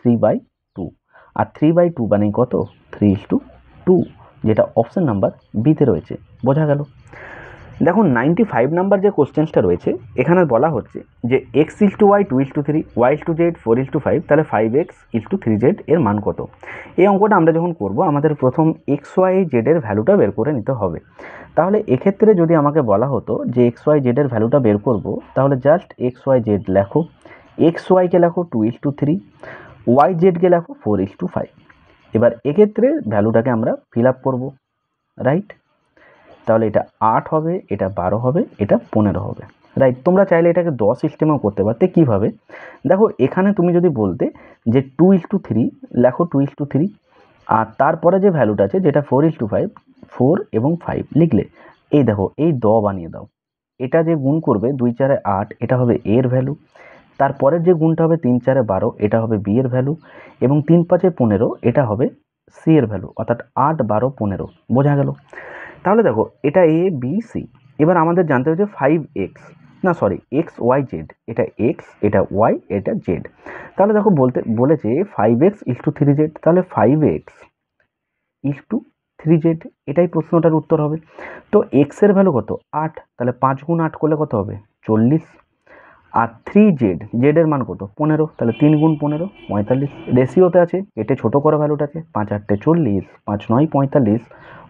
3/2, আর 3/2 মানে কত? 3:2, যেটা অপশন নাম্বার বিতে রয়েছে। বোঝা গেল? দেখুন 95 নাম্বার যে কোশ্চেন্সটা রয়েছে, এখানে বলা হচ্ছে যে x is to Y 2:3, y is to Z 4:5, তাহলে 5x ইজ টু 3z এর মান কত? এই অঙ্কটা আমরা যখন করব, আমাদের প্রথম এক্স ওয়াই জেডের ভ্যালুটা বের করে নিতে হবে। তাহলে এক্ষেত্রে যদি আমাকে বলা হতো যে এক্স ওয়াই জেডের ভ্যালুটা বের করব, তাহলে জাস্ট এক্স ওয়াই জেড লেখো, এক্স ওয়াইকে লেখো 2:3, ওয়াই জেডকে লেখো 4:5। এবার এক্ষেত্রে ভ্যালুটাকে আমরা ফিল আপ করবো, রাইট। তাহলে এটা 8 হবে, এটা 12 হবে, এটা 15 হবে, রাইট। তোমরা চাইলে এটাকে 10 সিস্টেমেও করতে পারতে। কীভাবে? দেখো, এখানে তুমি যদি বলতে যে 2:3 লেখো, 2:3, আর তারপরে যে ভ্যালুটা আছে যেটা 4:5, 4 এবং 5 লিখলে, এই দেখো এই বানিয়ে দাও। এটা যে গুণ করবে 2 4 8, এটা হবে এর ভ্যালু। তারপরের যে গুণটা হবে 3 4 12, এটা হবে বি এর ভ্যালু, এবং 3 5 15, এটা হবে সি এর ভ্যালু, অর্থাৎ 8 12 15। বোঝা গেল? তাহলে দেখো, এটা এ বি সি, এবার আমাদের জানতে হবে যে 5x, না সরি এক্স ওয়াই জেড, এটা এক্স, এটা ওয়াই, এটা জেড। তাহলে দেখো বলেছে 5x ইস টু 3z, তাহলে 5x ইস টু 3z, এটাই প্রশ্নটার উত্তর হবে। তো এক্স এর ভ্যালু কত? 8, তাহলে 5 গুণ 8 করলে কত হবে? 40। আর 3z, জেডের মান কত? 15, তাহলে 3 গুণ 15, 45। রেশিওতে আছে, এটে ছোট করো ভ্যালুটাকে, 5 8 40, 5 9 45,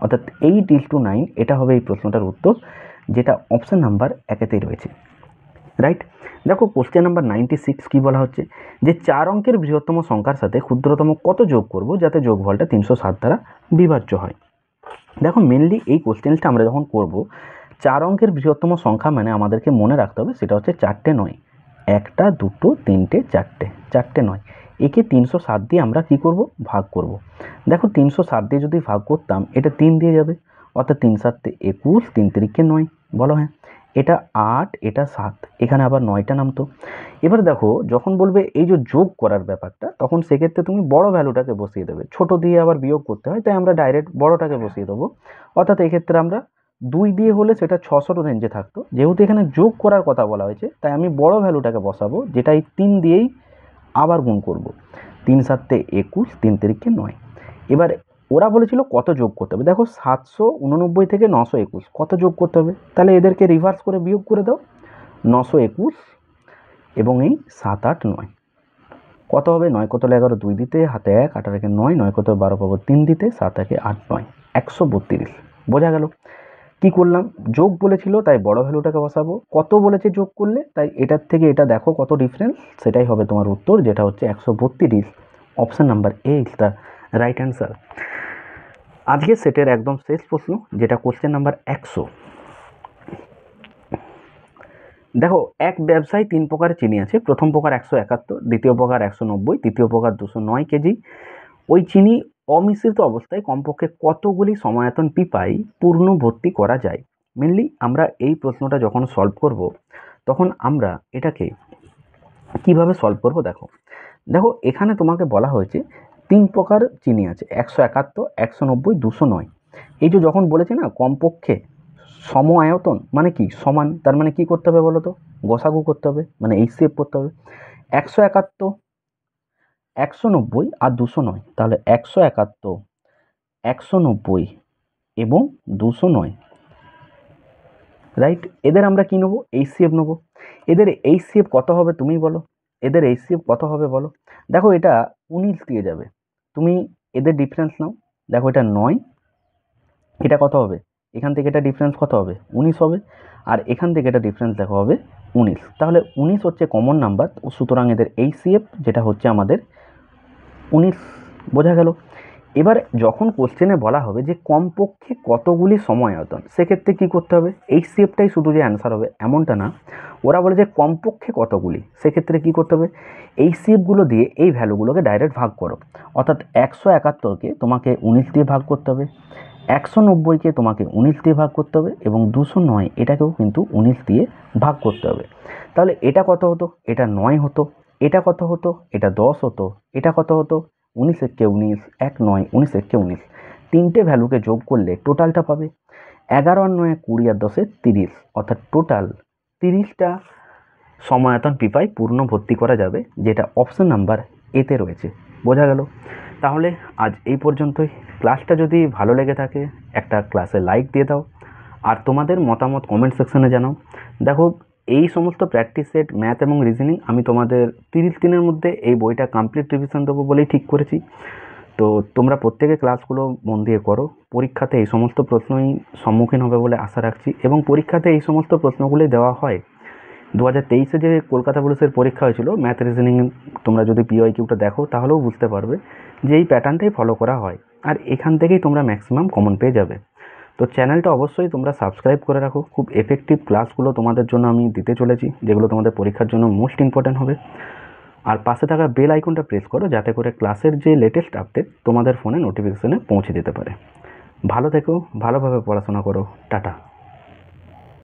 অর্থাৎ 8:9, এটা হবে এই প্রশ্নটার উত্তর, যেটা অপশন নাম্বার একেতেই রয়েছে। রাইট। দেখো কোশ্চেন নাম্বার 96 কি বলা হচ্ছে, যে 4 অঙ্কের বৃহত্তম সংখ্যার সাথে ক্ষুদ্রতম কত যোগ করব যাতে যোগফলটা 307 দ্বারা বিভাজ্য হয়। দেখো মেনলি এই কোশ্চেনটা আমরা যখন করব, 4 অঙ্কের বৃহত্তম সংখ্যা মানে আমাদেরকে মনে রাখতে হবে সেটা হচ্ছে 4টে নয়, 1টা 2টো 3টে 4টে নয়, একে 307 দিয়ে আমরা কি করব? ভাগ করব। দেখো 307 দিয়ে যদি ভাগ করতাম, এটা 3 দিয়ে যাবে, অর্থাৎ 3 7 21, 3 3 9, বলো হ্যাঁ। এটা 8, এটা 7, এখানে আবার 9টা নামতো। এবার দেখো যখন বলবে এই যে যোগ করার ব্যাপারটা, তখন সেক্ষেত্রে তুমি বড় ভ্যালুটাকে বসিয়ে দেবে, ছোট দিয়ে আবার বিয়োগ করতে হয়, তাই আমরা ডাইরেক্ট বড়টাকে বসিয়ে দেবো। অর্থাৎ এক্ষেত্রে আমরা 2 দিয়ে হলে সেটা 600 রেঞ্জে থাকতো, যেহেতু এখানে যোগ করার কথা বলা হয়েছে তাই আমি বড় ভ্যালুটাকে বসাবো, যেটা এই 3 দিয়েই আবার গুণ করব। 3 7 21, 3 3 9। এবার ওরা বলেছিল কত যোগ করতে হবে, দেখো 789 থেকে 921 কত যোগ করতে হবে, তাহলে এদেরকে রিভার্স করে বিয়োগ করে দাও। 921 এবং এই 7 8 9 কত হবে? 9 কত 11, 2 দিতে, হাতে 1, 8 একে 9, 9 কত 12 পাবো 3 দিতে, 7 একে 8 9, 132। বোঝা গেল কি করলাম? যোগ বলেছিল তাই বড় ভ্যালুটাকে বসাবো, কত বলেছে যোগ করলে, তাই এটার থেকে এটা দেখো কত ডিফারেন্স, সেটাই হবে তোমার উত্তর, যেটা হচ্ছে 132। Option number A is the right answer. আজকে সেটের একদম শেষ প্রশ্ন, যেটা কোশ্চেন নাম্বার 100। দেখো এক ব্যবসায় 3 প্রকার চিনি আছে, প্রথম প্রকার 171, দ্বিতীয় প্রকার 190, তৃতীয় প্রকার 209 কেজি। ওই চিনি অমিশ্রিত অবস্থায় কমপক্ষে কতগুলি সমায়তন পিপায় পূর্ণ ভর্তি করা যায়? মেনলি আমরা এই প্রশ্নটা যখন সলভ করব, তখন আমরা এটাকে কিভাবে সলভ করব, দেখো দেখো এখানে তোমাকে বলা হয়েছে 3 প্রকার চিনি আছে, 171, 190, 209। এই যে যখন বলেছে না কমপক্ষে সম আয়তন মানে কি? সমান, তার মানে কি করতে হবে বলো তো? গসাগু করতে হবে, মানে HCF করতে হবে। 171, 190 আর 209, তাহলে 171, 190 এবং 209, রাইট। এদের আমরা কি নেবো? HCF নেবো। এদের HCF কত হবে তুমি বলো? এদের HCF কত হবে বলো? দেখো এটা 19 দিয়ে যাবে, তুমি এদের ডিফারেন্স নাও, দেখো এটা 9, এটা কত হবে? এখান থেকে এটা ডিফারেন্স কত হবে? 19 হবে, আর এখান থেকে এটা ডিফারেন্স দেখো হবে 19, তাহলে 19 হচ্ছে কমন নাম্বার, সুতরাং এদের HCF যেটা হচ্ছে আমাদের 19। বোঝা গেল? এবার যখন কোশ্চেনে বলা হবে যে কমপক্ষে কতগুলি সমায়তন, সেক্ষেত্রে কি করতে হবে? HCFটাই শুধু যে অ্যান্সার হবে এমনটা না, ওরা বলে যে কমপক্ষে কতগুলি, সেক্ষেত্রে কি করতে হবে? HCFগুলো দিয়ে এই ভ্যালুগুলোকে ডাইরেক্ট ভাগ করো, অর্থাৎ 171কে তোমাকে 19 দিয়ে ভাগ করতে হবে, 190কে তোমাকে 19 দিয়ে ভাগ করতে হবে, এবং 209 এটাকেও কিন্তু 19 দিয়ে ভাগ করতে হবে। তাহলে এটা কত হতো? এটা 9 হতো। এটা কত হতো? এটা 10 হতো। এটা কত হতো? 19 একে 19, 1 9, 19 একে 19, তিনটে ভ্যালুকে যোগ করলে টোটালটা পাবে 11 আর 9 20 আর 10 30, অর্থাৎ টোটাল 30টা সমায়তন পিপায় পূর্ণ ভর্তি করা যাবে, যেটা অপশন নাম্বার এতে রয়েছে। বোঝা গেল? তাহলে আজ এই পর্যন্তই। ক্লাসটা যদি ভালো লেগে থাকে একটা ক্লাসে লাইক দিয়ে দাও, আর তোমাদের মতামত কমেন্ট সেকশনে জানাও। দেখো এই সমস্ত প্র্যাকটিস সেট ম্যাথ এবং রিজনিং আমি তোমাদের 30 দিনের মধ্যে এই বইটা কমপ্লিট রিভিশন দেবো বলেই ঠিক করেছি। তো তোমরা প্রত্যেকে ক্লাসগুলো মন দিয়ে করো, পরীক্ষাতে এই সমস্ত প্রশ্নই সম্মুখীন হবে বলে আশা রাখছি, এবং পরীক্ষাতে এই সমস্ত প্রশ্নগুলোই দেওয়া হয়। 2023-এ যে কলকাতা পুলিশের পরীক্ষা হয়েছিল ম্যাথ রিজনিং, তোমরা যদি PYQটা দেখো তাহলেও বুঝতে পারবে যে এই প্যাটার্নটাই ফলো করা হয়, আর এখান থেকেই তোমরা ম্যাক্সিমাম কমন পেয়ে যাবে। তো চ্যানেলটা অবশ্যই তোমরা সাবস্ক্রাইব করে রাখো, খুব এফেক্টিভ ক্লাসগুলো তোমাদের জন্য আমি দিতে চলেছি, যেগুলো তোমাদের পরীক্ষার জন্য মোস্ট ইম্পর্ট্যান্ট হবে। আর পাশে থাকা বেল আইকনটা প্রেস করো, যাতে করে ক্লাসের যে লেটেস্ট আপডেট তোমাদের ফোনে নোটিফিকেশনে পৌঁছে যেতে পারে। ভালো থেকো, ভালোভাবে পড়াশোনা করো, টাটা।